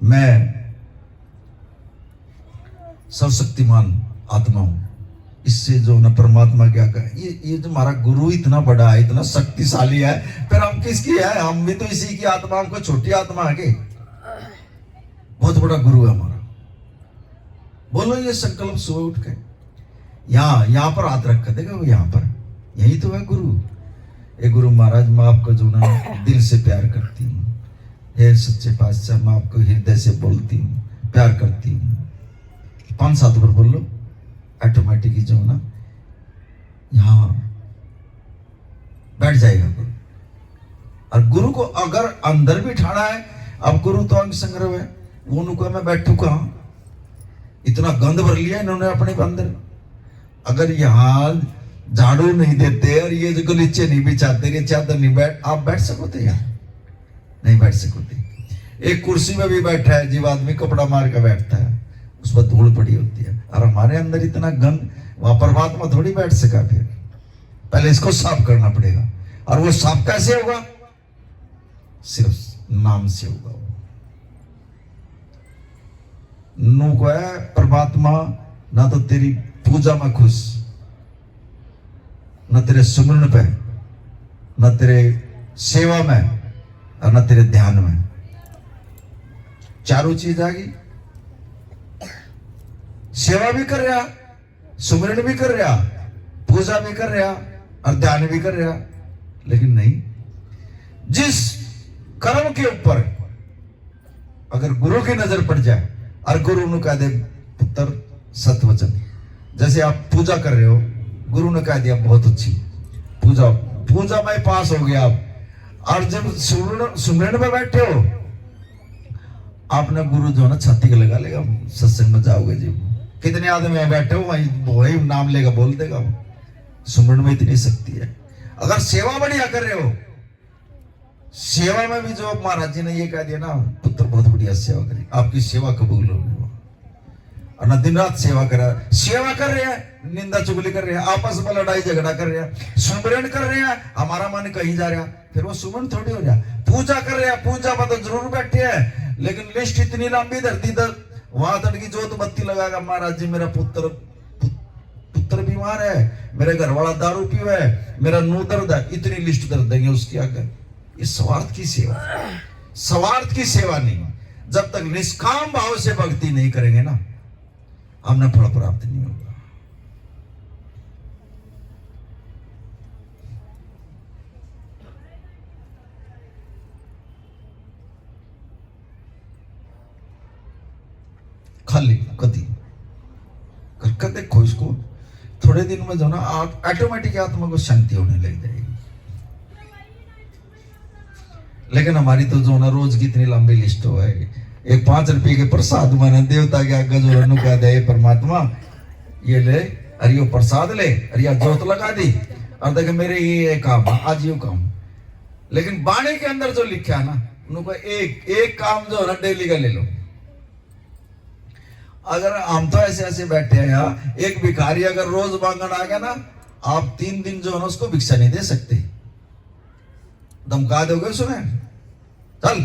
मैं सर्वशक्तिमान आत्मा हूं, इससे जो ना परमात्मा क्या कहे, ये जो हमारा गुरु इतना बड़ा है, इतना शक्तिशाली है, फिर हम किसकी है? हम भी तो इसी की आत्मा, हमको छोटी आत्मा है के? बहुत बड़ा गुरु है हमारा। बोलो ये संकल्प सुबह उठ के, यहाँ पर हाथ रख कर देगा वो, यहाँ पर, यही तो है गुरु। ये गुरु महाराज मैं आपको जो ना दिल से प्यार करती हूँ, हे सच्चे पातशाह मैं आपको हृदय से बोलती हूँ, प्यार करती हूँ। 5-7 बार बोल लो, ऑटोमेटिकली जो ना यहाँ बैठ जाएगा गुरु। और गुरु को अगर अंदर भी ठाना है, अब गुरु तो अंग संग्रह है, वो उनको मैं बैठू कहाँ, इतना गंद भर लिया इन्होंने अपने अंदर। अगर यहाँ झाड़ू नहीं देते और ये जो गलीचे नहीं बिछाते, ये चादर नहीं बैठ, आप बैठ सकोते यार? नहीं बैठ सकोते। एक कुर्सी में भी बैठा है जीव आदमी, कपड़ा मार कर बैठता है, उस पर धूल पड़ी होती है, और हमारे अंदर इतना गंद, वहां परमात्मा थोड़ी बैठ सका। फिर पहले इसको साफ करना पड़ेगा, और वो साफ कैसे होगा? सिर्फ नाम से होगा। नु को है परमात्मा ना तो तेरी पूजा में खुश, न तेरे सुमरण पे, न तेरे सेवा में, और न तेरे ध्यान में। चारों चीज आ गई, सेवा भी कर रहा, सुमरण भी कर रहा, पूजा भी कर रहा, और ध्यान भी कर रहा, लेकिन नहीं, जिस कर्म के ऊपर अगर गुरु की नजर पड़ जाए, और गुरु ने कह दे पुत्र सतवचन, जैसे आप पूजा कर रहे हो, गुरु ने कह दिया बहुत अच्छी पूजा, पूजा में पास हो गया आप, और जब सुमरण में बैठे हो, आपने गुरु जो है ना छाती का लगा लेगा, सत्संग में जाओगे जी, कितने आदमी बैठे हो वही नाम लेगा, बोल देगा। सुमरण में इतनी शक्ति है। अगर सेवा बढ़िया कर रहे हो, सेवा में भी जो महाराज जी ने ये कह दिया ना, पुत्र बहुत बढ़िया सेवा करी, आपकी सेवा कबूल होगी। और ना दिन रात सेवा कर रहे हैं, निंदा चुगली कर रहे हैं, आपस में लड़ाई झगड़ा कर रहे हैं, सुमरण कर रहे हैं, हमारा मन कहीं जा रहा, फिर वो सुमरण थोड़ी हो जाए। पूजा कर रहे हैं, पूजा में तो जरूर बैठे हैं, लेकिन लिस्ट इतनी लंबी धरती तक, वहां तक की जोत बत्ती लगाएगा, महाराज जी मेरा पुत्र बीमार है, मेरे घर वाला दारू पीवा है, मेरा नू दर्द है, इतनी लिस्ट दर्द देंगे उसकी आगे। ये स्वार्थ की सेवा, स्वार्थ की सेवा नहीं। जब तक निष्काम भाव से भक्ति नहीं करेंगे ना, हमने फल प्राप्त नहीं होगा। खाली कति करके देखो इसको, थोड़े दिन में जो ना आप ऑटोमेटिक आत्मा को शांति होने लग जाएगी। लेकिन हमारी तो जो ना रोज की इतनी लंबी लिस्ट हो है, एक 5 रुपये के प्रसाद मैंने देवता के आगे जो रनु कह दे, परमात्मा ये ले, अरे ये प्रसाद ले, अरे ये जोत लगा दी, और देखे मेरे ये काम आज ये काम। लेकिन बाणी के अंदर जो लिखा है ना, उनको एक काम जो है ना डेली का ले लो। अगर हम तो ऐसे बैठे हैं यहाँ, एक भिखारी अगर रोज मांगन आ गया ना, आप 3 दिन जो है ना उसको भिक्षा नहीं दे सकते, धमका दोगे सुने, चल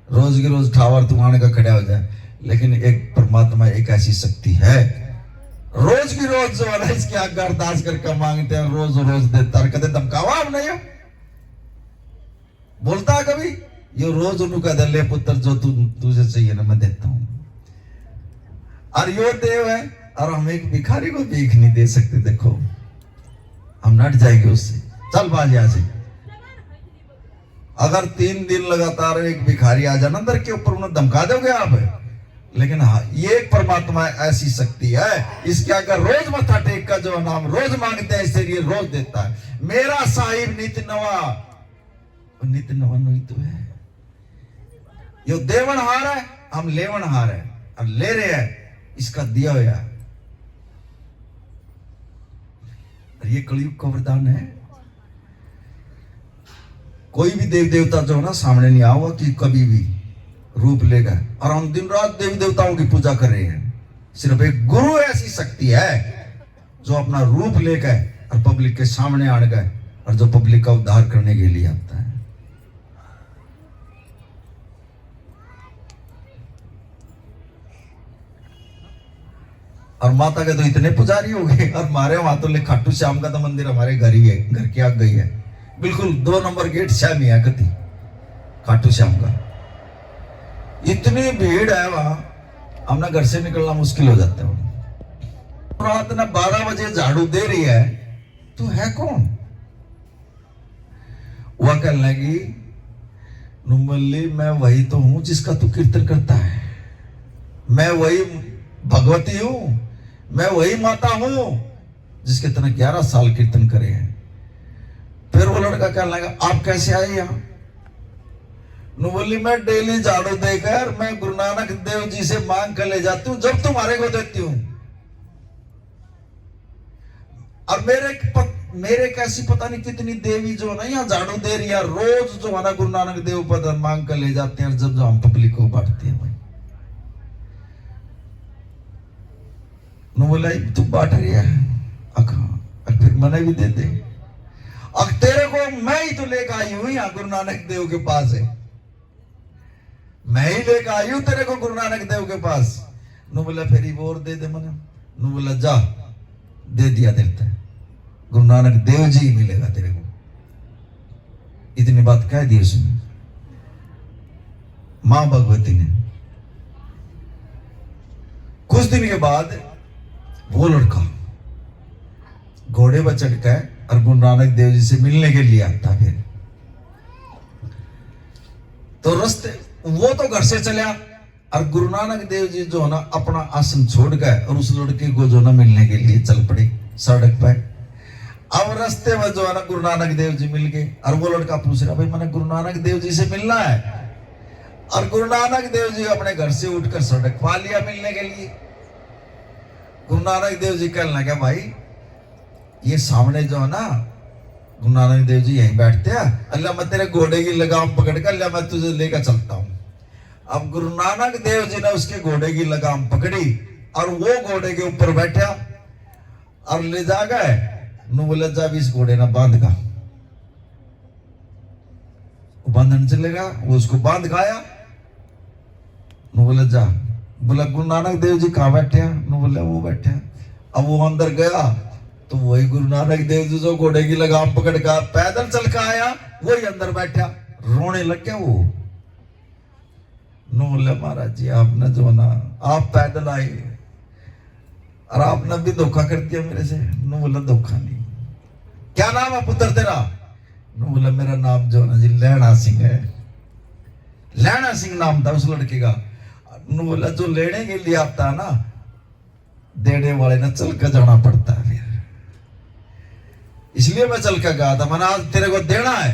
रोज की रोज ठावर तुम्हारे का खड़ा हो जाए। लेकिन एक परमात्मा एक ऐसी शक्ति है, रोज की रोज जो है ना इसके आगे अरदास करके मांगते हैं, रोज रोज देता है, कदे धमकावा हम नहीं हो, बोलता है कभी ये रोज उनका दे ले पुत्र जो तुझे चाहिए ना मैं देता हूं। और यो देव है और हम एक भिखारी को भीख नहीं दे सकते। देखो हम नट जाएंगे उससे। चल बाज यहां से। अगर 3 दिन लगातार एक भिखारी आ जाना अंदर के ऊपर उन्हें धमका दोगे आप। लेकिन हाँ ये एक परमात्मा ऐसी शक्ति है, इसके अगर रोज मत्था टेक का जो नाम रोज मांगते हैं इससे ये रोज देता है। मेरा साहिब नित नवा, नित नवा नहीं तो है। यो देवन हार है, हम लेवन हार है और ले रहे हैं इसका दिया हुआ। ये कलयुग का वरदान है। कोई भी देव देवता जो है ना सामने नहीं आऊगा कि कभी भी रूप लेगा। और हम दिन रात देवी देवताओं की पूजा कर रहे हैं। सिर्फ एक गुरु ऐसी शक्ति है जो अपना रूप लेकर और पब्लिक के सामने आड़ गए और जो पब्लिक का उद्धार करने के लिए आता है। और माता के तो इतने पुजारी हो गए। और हमारे वहां तो खाटू श्याम का तो मंदिर हमारे घर ही है, घर के आगे गई है। बिल्कुल 2 नंबर गेट श्याम ही कती खाटू श्याम का। इतनी भीड़ है वहां, हमने घर से निकलना मुश्किल हो जाता है। रात ना 12 बजे झाड़ू दे रही है, तू है कौन? वह कहने लगी नुमल्ली मैं वही तो हूं जिसका तू कीर्तन करता है। मैं वही भगवती हूं, मैं वही माता हूं जिसके तने 11 साल कीर्तन करे हैं। फिर वो लड़का कहने लगा आप कैसे आए यहां? नु बोली मैं डेली झाड़ू देकर मैं गुरु नानक देव जी से मांग कर ले जाती हूँ जब तुम्हारे को देती हूँ। और मेरे कैसी पता नहीं कितनी देवी जो ना यहाँ झाड़ू दे रही है रोज जो है ना गुरु नानक देव पर मांग कर ले जाते हैं जब हम पब्लिक को बांटते हैं। भाई नु बोला तू बांट रही है अखा फिर मना भी दे दे। अब तेरे को मैं ही तो लेकर आई हूं यहाँ गुरु नानक देव के पास है, मैं ही लेकर आई हूं तेरे को गुरु नानक देव के पास। नु बोला फिर और दे दे मना। नु बोला जा दे दिया देता है गुरु नानक देव जी ही मिलेगा तेरे को। इतनी बात कह दी उसने मां भगवती ने। कुछ दिन के बाद वो लड़का घोड़े पर चढ़कर और गुरु नानक देव जी से मिलने के लिए आता। फिर तो रास्ते वो तो घर से चला और गुरु नानक देव जी जो है ना अपना आसन छोड़ गए और उस लड़के को जो ना मिलने के लिए चल पड़े सड़क पर। अब रास्ते में जो है ना गुरु नानक देव जी मिल गए और वो लड़का पूछ रहा भाई मैंने गुरु नानक देव जी से मिलना है। और गुरु नानक देव जी अपने घर से उठकर सड़क पा लिया मिलने के लिए। गुरु नानक देव जी कहने लगे भाई ये सामने जो है ना गुरु नानक देव जी यहीं बैठते हैं, अल्लाह मैं तेरे घोड़े की लगाम पकड़ कर अल्लाह मैं तुझे लेकर चलता हूं। अब गुरु नानक देव जी ने उसके घोड़े की लगाम पकड़ी और वो घोड़े के ऊपर बैठा और ले जा गए। नु बोले जा भी इस घोड़े ना बांध का, वो बांधने चलेगा, वो उसको बांध खाया। नु बोले जा। बोला गुरु नानक देव जी कहाँ बैठे हैं? नु बोले वो बैठे हैं। अब वो अंदर गया तो वही गुरु नानक देव जी जो घोड़े की लगाम पकड़ कर पैदल चल कर आया वही अंदर बैठा, रोने लग गया वो। नु बोले महाराज जी आपने जो ना आप पैदल आए और आपने भी धोखा कर दिया मेरे से। नु बोला धोखा नहीं। क्या नाम है पुत्र तेरा? नु बोला मेरा नाम जो ना जी लैना सिंह है। लैना सिंह नाम था उस लड़के का। नु बोला जो लेने के लिए आता है ना देने वाले ने चल कर जाना पड़ता है। फिर इसलिए मैं चल कर गया था, मैंने आज तेरे को देना है।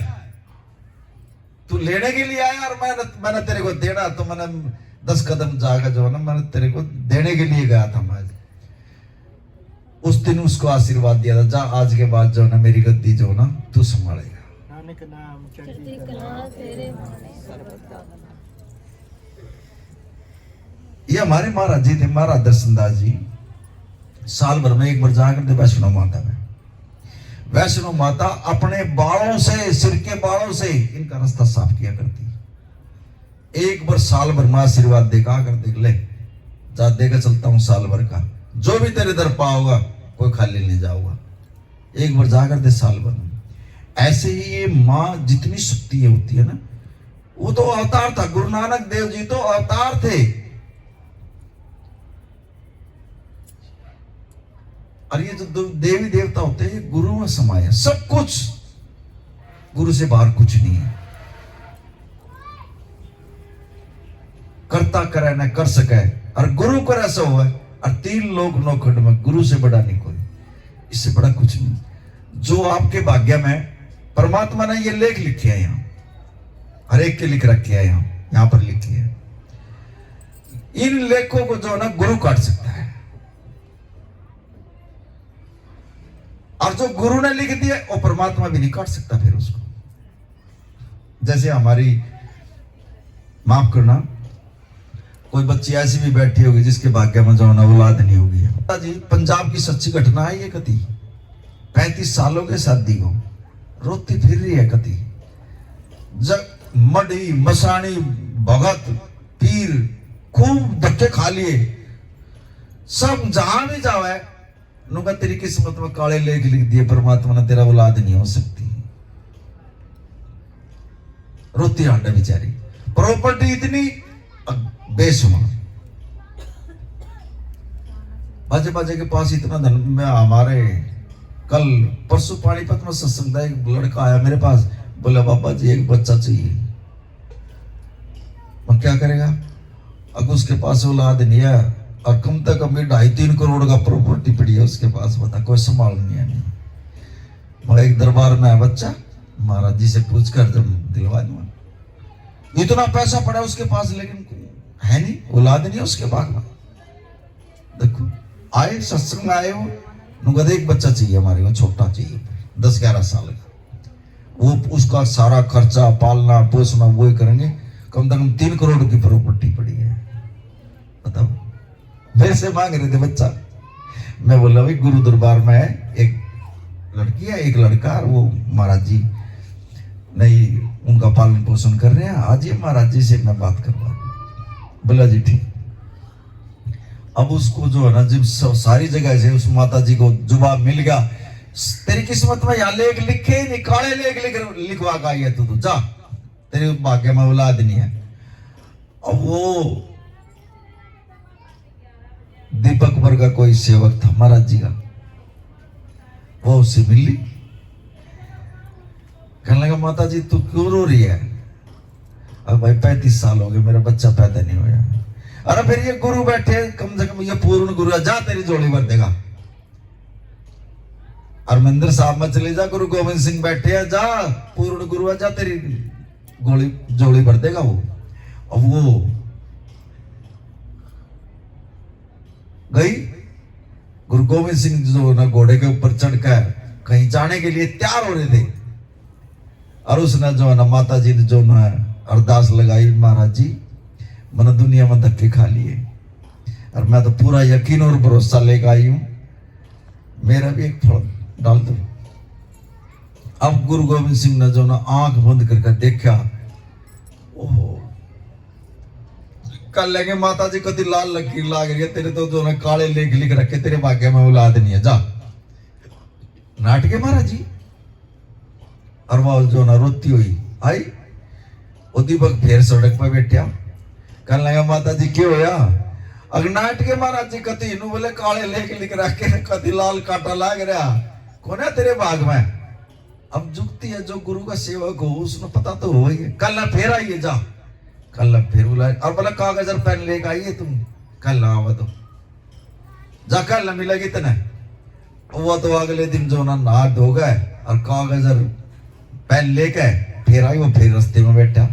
तू लेने के लिए आया और मैंने तेरे को देना, तो मैंने 10 कदम जाकर जो है ना मैंने तेरे को देने के लिए गया था। मैं उस दिन उसको आशीर्वाद दिया था जा आज के बाद जो है ना मेरी गद्दी जो है ना तू संभालेगा। नानक नाम चढ़ती कला तेरे भाने सर्वदा। ये हमारे महाराज जी थे, महाराज दर्शनदास जी। साल भर में एक बार जाकर थे वैष्णो माता में। वैष्णो माता अपने बालों से, सिर के बालों से इनका रास्ता साफ किया करती। एक बार साल भर में आशीर्वाद देगा कर देख ले जा देकर चलता हूं साल भर का, जो भी तेरे दर पाओगा कोई खाली नहीं जाऊंगा। एक बार जाकर दे साल भर में। ऐसे ही ये माँ जितनी शक्ति होती है ना वो तो अवतार था, गुरु नानक देव जी तो अवतार थे। और ये जो देवी देवता होते हैं गुरु में समाया सब कुछ, गुरु से बाहर कुछ नहीं है। करता करे न कर सके, और गुरु कर ऐसा हुआ है। और 3 लोक नौखंड में गुरु से बड़ा नहीं कोई, इससे बड़ा कुछ नहीं। जो आपके भाग्य में परमात्मा ने ये लेख लिखे हैं, यहाँ हर एक के लिख रखे हैं, यहाँ पर लिखे हैं। इन लेखों को जो ना गुरु काट सकता है, और जो गुरु ने लिख दिया वो परमात्मा भी नहीं काट सकता फिर उसको। जैसे हमारी, माफ करना, कोई बच्ची ऐसी भी बैठी होगी जिसके भाग्य में जो ना औलाद नहीं होगी। जी पंजाब की सच्ची घटना है ये। कति 35 सालों के शादी को रोती फिर रही है। कति मडी मसानी भगत पीर खूब धक्के खा लिए, सब जहां भी जाओ है नुका तेरी किस्मत में काले लेख लिख दिए, परमात्मा ने तेरा औलाद नहीं हो सकती। रोती आंडा बेचारी, प्रॉपर्टी इतनी बेशुमार, बाजे बाजे के पास इतना धन में। हमारे कल परसों पानीपत में सत्संग था, एक लड़का आया मेरे पास, बोला बाबा जी एक बच्चा चाहिए। मैं क्या करेगा, अब उसके पास औलाद नहीं है और कम से कम 2.5-3 करोड़ का प्रॉपर्टी पड़ी है उसके पास, बता कोई संभाल नहीं। मैं एक दरबार में है बच्चा, महाराज जी से पूछ कर जब दिलवा दूंगा। इतना पैसा पड़ा उसके पास लेकिन है नहीं, औलाद नहीं है उसके बाग में। देखो आए सत्संग में आए हो, नुकद एक बच्चा चाहिए हमारे को, छोटा चाहिए 10-11 साल का। वो उसका सारा खर्चा पालना पोसना वो ही करेंगे। कम से कम 3 करोड़ की प्रॉपर्टी पड़ी है, बताओ। मेरे से मांग रहे थे बच्चा। मैं बोला भाई गुरु दरबार में है, एक लड़की है एक लड़का, और वो महाराज जी नहीं उनका पालन पोषण कर रहे हैं, आज ये महाराज जी से मैं बात करवा। बोला जी ठीक। अब उसको जो है ना जब सारी जगह से उस माता जी को जुबाब मिल गया, तेरी किस्मत में यहाँ लेख लिखे नहीं, काले लेख लिखवा का है, तू जा, तेरे भाग्य में औलाद नहीं है। अब वो दीपक वर्ग का कोई सेवक था महाराज जी का, वो उससे मिली, कहने लगा माता जी तू क्यों रो रही है? अब भाई 35 साल हो गए मेरा बच्चा पैदा नहीं हुआ। अरे फिर ये गुरु बैठे, कम से कम ये पूर्ण गुरु है, जा तेरी जोड़ी भर देगा। अरविंदर साहब में चले जा, गुरु गोविंद सिंह बैठे हैं, जा पूर्ण गुरु है, जा तेरी जोड़ी भर देगा वो। अब वो गई, गुरु गोविंद सिंह जो ना घोड़े के ऊपर चढ़कर कहीं जाने के लिए तैयार हो रहे थे, और उसने जो है ना माता जी ने जो ना अरदास लगाई, महाराज जी मैंने दुनिया में धक्के खा लिए और मैं तो पूरा यकीन और भरोसा लेकर आई हूं, मेरा भी एक फल डाल दो। अब गुरु गोविंद सिंह ने जो ना आंख बंद करके देखा, ओहो कल लगे माता जी कति लाल लकीर लाग रही है, तेरे तो जो ना काले लेख लिख रखे, तेरे भाग्य में औलाद नहीं है, जा नाटके महाराज जी। और वो जो ना रोती हुई आई, वो दीपक फिर सड़क पर बैठा, कहने लगा माता जी क्यों होया? अगर नाटके महाराज जी कति इनू बोले काले लेख लिख रखे, कति लाल कांटा लाग रहा, कौन है तेरे भाग में? अब जुगती है जो गुरु का सेवक हो उसने पता तो हो ही है। कल ना फिर आइए, जा कल ना फिर बुलाए, और बोला कागज और पेन लेकर आइए तुम, कल ना आवा तो जा, कल ना मिलेगी तने। वो तो अगले दिन जो ना नहा धो गए और कागज और पेन लेके फिर आई, वो फिर रास्ते में बैठा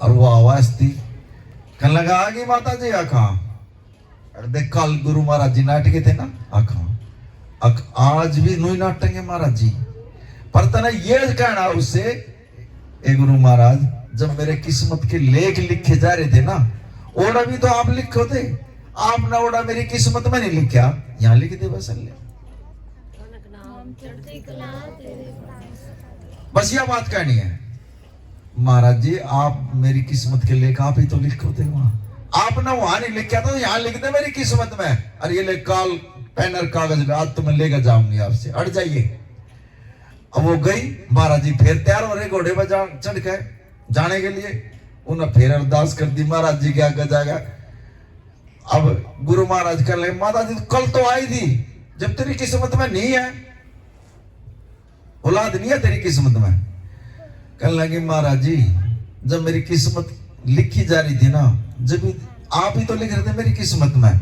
और वो आवाज थी, कहने लगा आ गई माता जी आखा। देख कल गुरु महाराज जी नाटके थे ना आखा, आज भी नहीं नाटेंगे महाराज जी, पर तना ये कहना उससे, ए गुरु महाराज जब मेरे किस्मत के लेख लिखे जा रहे थे ना, ओड़ा भी तो आप लिखो थे, आपने ओड़ा मेरी किस्मत में नहीं लिखा, यहाँ लिख दे बस। बस यह बात कहनी है महाराज जी, आप मेरी किस्मत के लेख आप ही तो लिखो थे, वहां आपने वहां नहीं लिखा तो यहाँ लिख दे मेरी किस्मत में। और ये ले काल पेन और कागज आज तो मैं लेकर जाऊंगी आपसे, अड़ जाइए। अब वो गई, महाराज जी फिर तैयार हो रहे, घोड़े पर चढ़ गए, जाने के लिए। उन्हें फिर अरदास कर दी, महाराज जी क्या कर जाएगा। अब गुरु महाराज कर लगे, माता जी कल तो आई थी, जब तेरी किस्मत में नहीं है, औलाद नहीं है तेरी किस्मत में। कहने लगे महाराज जी जब मेरी किस्मत लिखी जा रही थी ना, जब आप ही तो लिख रहे थे मेरी किस्मत में।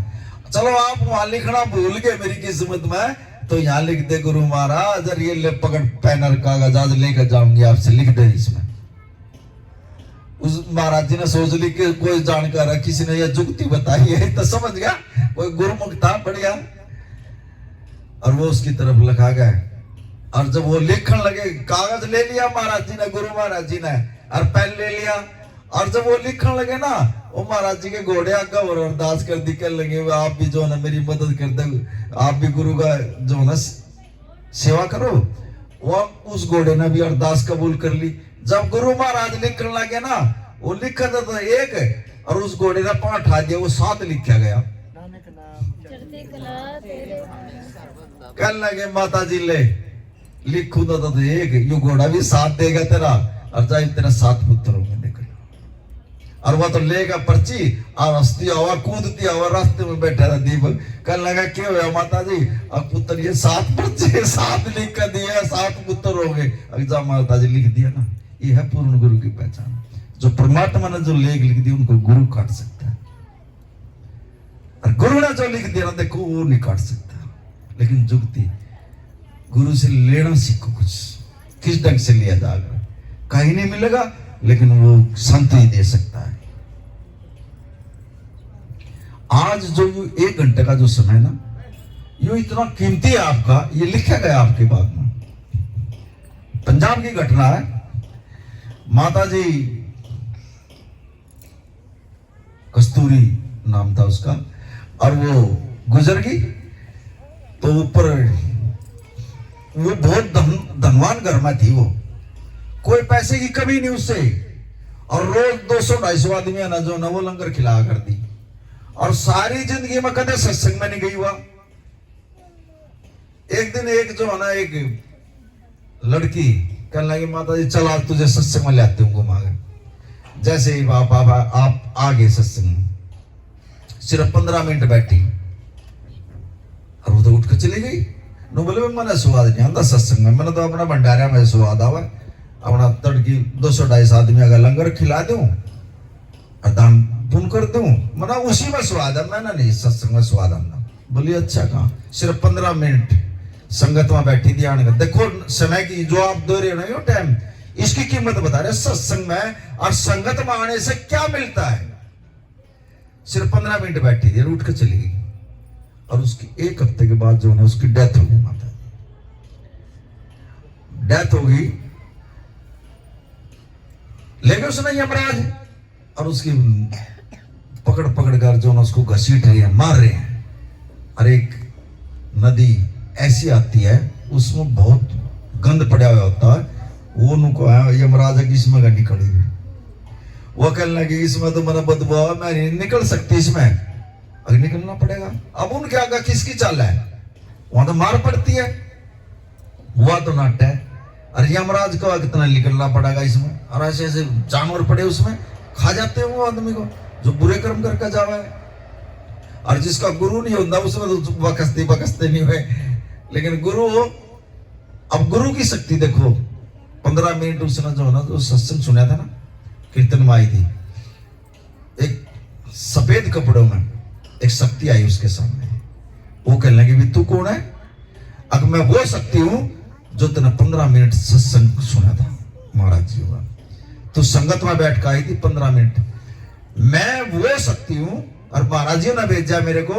चलो आप वहां लिखना भूल गए मेरी किस्मत में, तो यहाँ लिख दे गुरु महाराज, अगर ये ले पकड़ पेन कागज आज लेकर जाऊंगी आपसे, लिख दे इसमें। उस महाराज जी ने सोच ली कि कोई जानकार है, किसी ने यह जुक्ति बताई है, तो समझ गया कोई गुरुमुख था बढ़िया। और वो उसकी तरफ लिखा गया, और जब वो लिखने लगे, कागज ले लिया महाराज जी ने, गुरु महाराज जी ने, और पेन ले लिया, और जब वो लिखने लगे ना, वो महाराज जी के घोड़े आगे और अरदास कर दी, कर लगे आप भी जो है ना मेरी मदद कर दो, आप भी गुरु का जो है ना सेवा करो। वो उस घोड़े ने भी अरदास कबूल कर ली। जब गुरु महाराज लिखने लगे ना, वो लिखा था तो एक, और उस घोड़े ने 5 उठा दिया, वो 7 लिखा गया। चढ़ती कला तेरे बने। कहने लगे माता जी ले लिखू तो एक, यो घोड़ा भी 7 देगा तेरा, और जाए तेरा 7 पुत्र होंगे निकल। और वह तो लेगा पर्ची, और हंसती हुआ कूदती हुआ रास्ते में बैठा था दीपक। कहने लगा क्या हुआ माता जी, अब पुत्र ये 7 पर्चे 7 लिख कर दिए, 7 पुत्र हो गए। अगर माता जी लिख दिया ना, ये है पूर्ण गुरु की पहचान। जो परमात्मा ने जो लेख लिख दी उनको गुरु काट सकता है, और गुरु ने जो लिख दिया ना देखो वो नहीं काट सकता। लेकिन जुगती गुरु से लेना सीखो, कुछ किस ढंग से लिया जाएगा, कहीं नहीं मिलेगा, लेकिन वो संत ही दे सकता है। आज जो 1 घंटे का जो समय ना, ये इतना कीमती है आपका, ये लिखा गया आपके बाद में। पंजाब की घटना है, माता जी कस्तूरी नाम था उसका, और वो गुजर गई। तो ऊपर वो बहुत धनवान घर में थी, वो कोई पैसे की कमी नहीं उससे, और रोज 200-250 आदमी है ना जो ना वो लंगर खिलाया करती, और सारी जिंदगी में कदे सत्संग में नहीं गई हुआ। एक दिन एक जो है ना एक लड़की कहने लगी माता जी चल आज तुझे सत्संग में ले आते हूँ घुमा के। जैसे ही आप आ गए सत्संग में, सिर्फ 15 मिनट बैठी और वो तो उठ कर चली गई। नो बोले मैंने स्वाद नहीं आता सत्संग में, मैंने तो अपना भंडारा में स्वाद आवा, अपना तड़की 200-250 आदमी अगर लंगर खिला दूं और दान पुण्य कर दूं, मैंने उसी में स्वाद है, मैंने नहीं सत्संग में स्वाद आना। बोली अच्छा कहा, सिर्फ 15 मिनट संगत में बैठी थी आने का। देखो समय की जो आप दे रहे हो ना टाइम, इसकी कीमत बता रहे सत्संग में और संगत में आने से क्या मिलता है। सिर्फ 15 मिनट बैठी थी और उठ कर चली गई, और उसकी 1 हफ्ते के बाद जो है उसकी डेथ हो गई। माता डेथ हो गई, लेकिन उसने यमराज और उसकी पकड़ कर जो ना उसको घसीट रहे हैं, मार रहे हैं। और एक नदी ऐसी आती है उसमें बहुत गंद पड़ा हुआ होता है, वो उनको यमराज की इसमें गाड़ी खड़ी हुई, वो कहने लगी इसमें तो मेरा बदबू है, मैं नहीं निकल सकती इसमें, अगर निकलना पड़ेगा। अब उनके आगे किसकी चाल है, वहां तो मार पड़ती है, हुआ तो नाट्य है। अरे यमराज को कितना निकलना पड़ेगा इसमें, और ऐसे ऐसे जानवर पड़े उसमें खा जाते हैं वो आदमी को जो बुरे कर्म करके जावा है। और जिसका गुरु नहीं होता उसमें तो बकसते नहीं हुए, लेकिन गुरु, अब गुरु की शक्ति देखो। 15 मिनट उसने जो है ना जो सत्संग सुना था ना, कीर्तन में आई थी, एक सफेद कपड़ों में एक शक्ति आई उसके सामने। वो कहने लगी भी तू कौन है? अगर मैं वो शक्ति हूं जो तेने 15 मिनट सत्संग सुना था महाराज जी का, तो संगत में बैठ कर आई थी 15 मिनट, मैं वो शक्ति हूं और महाराज जी ने भेजा मेरे को,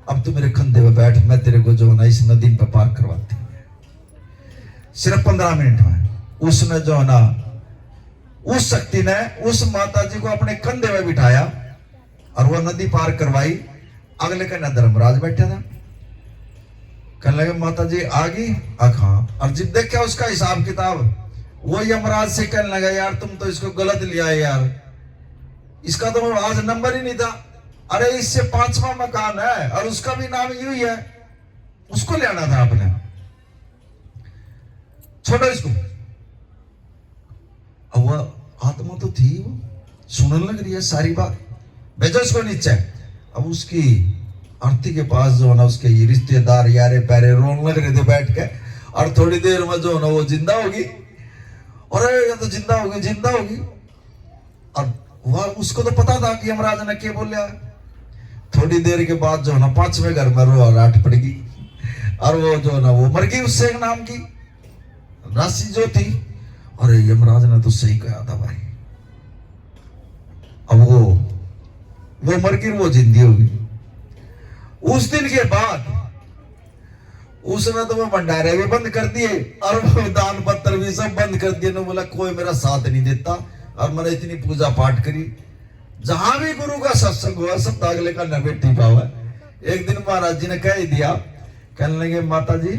अब तू मेरे कंधे पे बैठ, मैं तेरे को जो है ना इस नदी पे पार करवाती हूँ। सिर्फ 15 मिनट में उसने जो है ना उस शक्ति ने उस माता जी को अपने कंधे में बिठाया और वह नदी पार करवाई। अगले का धर्मराज बैठा था, कहने लगे माता जी आ गई हाँ। और जब देखा उसका हिसाब किताब, वो यमराज से कहने लगा यार तुम तो इसको गलत लिया है यार, इसका तो आज नंबर ही नहीं था। अरे इससे 5वां मकान है और उसका भी नाम यू ही है, उसको ले आना था आपने, छोड़ो इसको। अब वह आत्मा तो थी, वो सुनने लग रही है सारी बात। भेजो इसको नीचे। अब उसकी आरती के पास जो है ना उसके ये रिश्तेदार यारे पैरे रोने लग रहे थे बैठ के। और थोड़ी देर में जो है ना वो जिंदा होगी। और ये तो जिंदा होगी, जिंदा होगी। और वह उसको तो पता था कि यमराज ने क्या बोलिया। थोड़ी देर के बाद जो है ना 5वें घर में रोआट पड़ेगी। और वो जो है ना वो मर गई। उससे एक नाम की राशि जो थी। और यमराज ने तो सही कहा था भाई। अब वो मर गई, वो जिंदी होगी। उस दिन के बाद उसने तो वो भंडारे भी बंद कर दिए और वो दान पत्र भी सब बंद कर दिए। ने बोला कोई मेरा साथ नहीं देता। और मैंने इतनी पूजा पाठ करी, जहां भी गुरु का सत्संग हुआ सब तागले का नबेटी पावा। एक दिन महाराज जी ने कह दिया, कहने लगे माता जी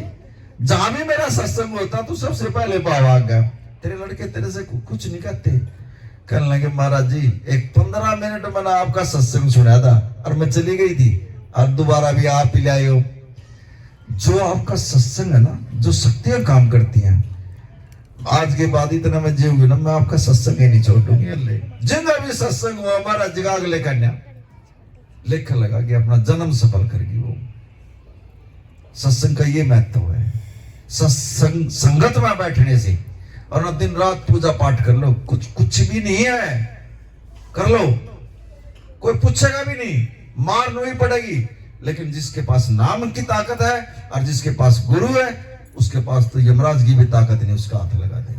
जहां भी मेरा सत्संग होता तो सबसे पहले पावा गया। तेरे लड़के तेरे से कुछ नहीं कहते। कहने लगे महाराज जी एक 15 मिनट मैंने आपका सत्संग सुना था और मैं चली गई थी और दोबारा भी आप ही लाए हो। जो आपका सत्संग है ना, जो शक्तियां काम करती हैं, आज के बाद इतना मैं जीऊंगी ना, मैं आपका सत्संग ही नहीं छोड़ूंगी। जिनका भी सत्संग हुआ हमारा जगा ले कन्या लिख लगा कि अपना जन्म सफल करेगी। वो सत्संग का ये महत्व है। सत्संग संगत में बैठने से और ना दिन रात पूजा पाठ कर लो, कुछ भी नहीं है, कर लो, कोई पूछेगा भी नहीं, मार नहीं पड़ेगी। लेकिन जिसके पास नाम की ताकत है और जिसके पास गुरु है उसके पास तो यमराज की भी ताकत नहीं, उसका हाथ लगा दे।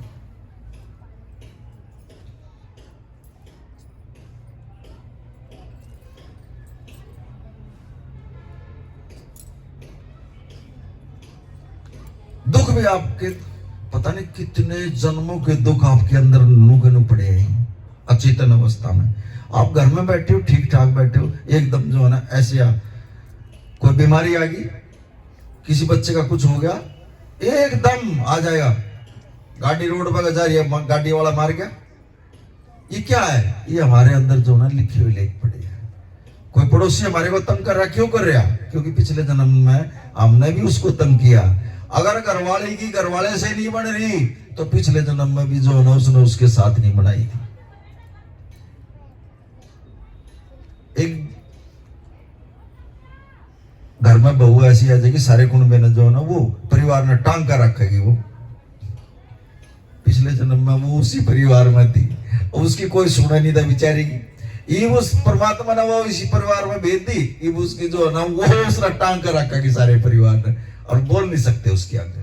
दुख भी आपके पता नहीं कितने जन्मों के दुख आपके अंदर नु पड़े हैं अचेतन अवस्था में। आप घर में बैठे हो, ठीक ठाक बैठे हो, एकदम जो है ना ऐसे कोई बीमारी आ गई, किसी बच्चे का कुछ हो गया, एकदम आ जाएगा। गाड़ी रोड पर जा रही है, गाड़ी वाला मार गया। ये क्या है? ये हमारे अंदर जो ना लिखी हुई लेख पड़ी है। कोई पड़ोसी हमारे को तंग कर रहा, क्यों कर रहा? क्योंकि पिछले जन्म में हमने भी उसको तंग किया। अगर घरवाले की घरवाले से नहीं बन रही तो पिछले जन्म में भी जो है ना उसने उसके साथ नहीं बनाई थी। एक घर में बहू ऐसी आ जाएगी, सारे कुंबे ने जो है ना वो परिवार ने टांग कर रखेगी। वो पिछले जन्म में वो उसी परिवार में थी, उसकी कोई सुना नहीं था बेचारी की। ये उस परमात्मा ने वो इसी परिवार में भेज दी। ये उसकी जो है ना वो उसने टांग कर रखा कि सारे परिवार ने, और बोल नहीं सकते उसके आगे।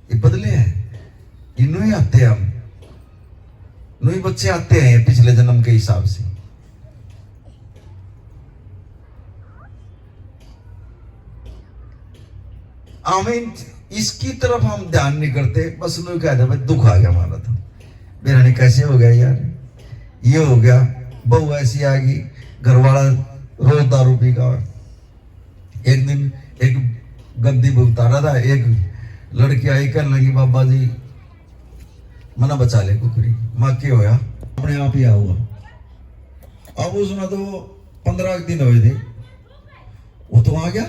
ये बदले हैं, ये नहीं आते हम, नहीं बच्चे आते हैं पिछले जन्म के हिसाब से। आमीन। इसकी तरफ हम ध्यान नहीं करते, बस उन्होंने कहा था भाई दुख आ गया हमारा था, मेरा नहीं कैसे हो गया यार, ये हो गया, बहू ऐसी आ गई, घर वाला रोज दारू पी का। एक दिन एक गद्दी भुगता रहा था, एक लड़की आई कहने लगी बाबा जी मना बचा ले कुकरी। माँ क्या होया? अपने आप ही आ हुआ। अब उसमें तो 15 दिन हुए थे, वो तो आ गया।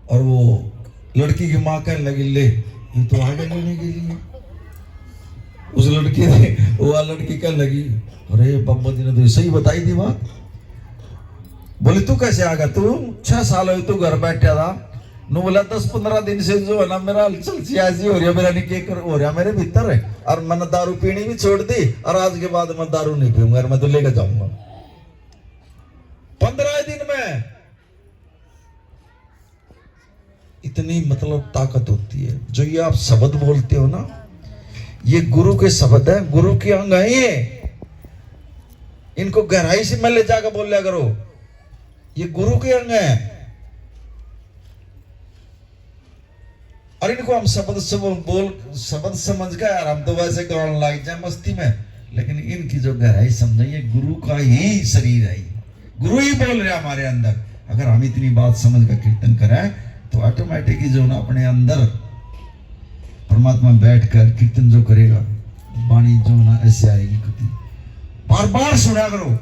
और वो लड़की की माँ कहने लगी ले ये तो आ गया लेने के लिए। उस लड़की ने वो लड़की कहने लगी अरे बाबा जी ने तो सही बताई थी बात। बोले तू कैसे आ गया? तू 6 साल हुए तू घर बैठा था। नो बोला 10-15 दिन से जो है ना मेरा हलचल सियासी हो रही है, मेरा नहीं कर हो रहा मेरे भीतर है। और मैंने दारू पीनी भी छोड़ दी और आज के बाद मैं दारू नहीं पीऊंगा, मैं तो लेकर जाऊंगा। 15 दिन में इतनी मतलब ताकत होती है। जो ये आप शब्द बोलते हो ना, ये गुरु के शब्द है, गुरु के अंग है ये। इनको गहराई से में ले जाकर बोल लिया करो, ये गुरु के अंग है। और इनको हम शब्द समझ गए और हम तो वैसे गाने लग जाए मस्ती में, लेकिन इनकी जो गहराई समझिए गुरु का ही शरीर है, गुरु ही बोल रहे हमारे अंदर। अगर हम इतनी बात समझ कर कीर्तन करें तो ऑटोमेटिकली जो ना अपने अंदर परमात्मा बैठकर कीर्तन जो करेगा, वाणी जो ना ऐसे आएगी। बार बार सुना करो।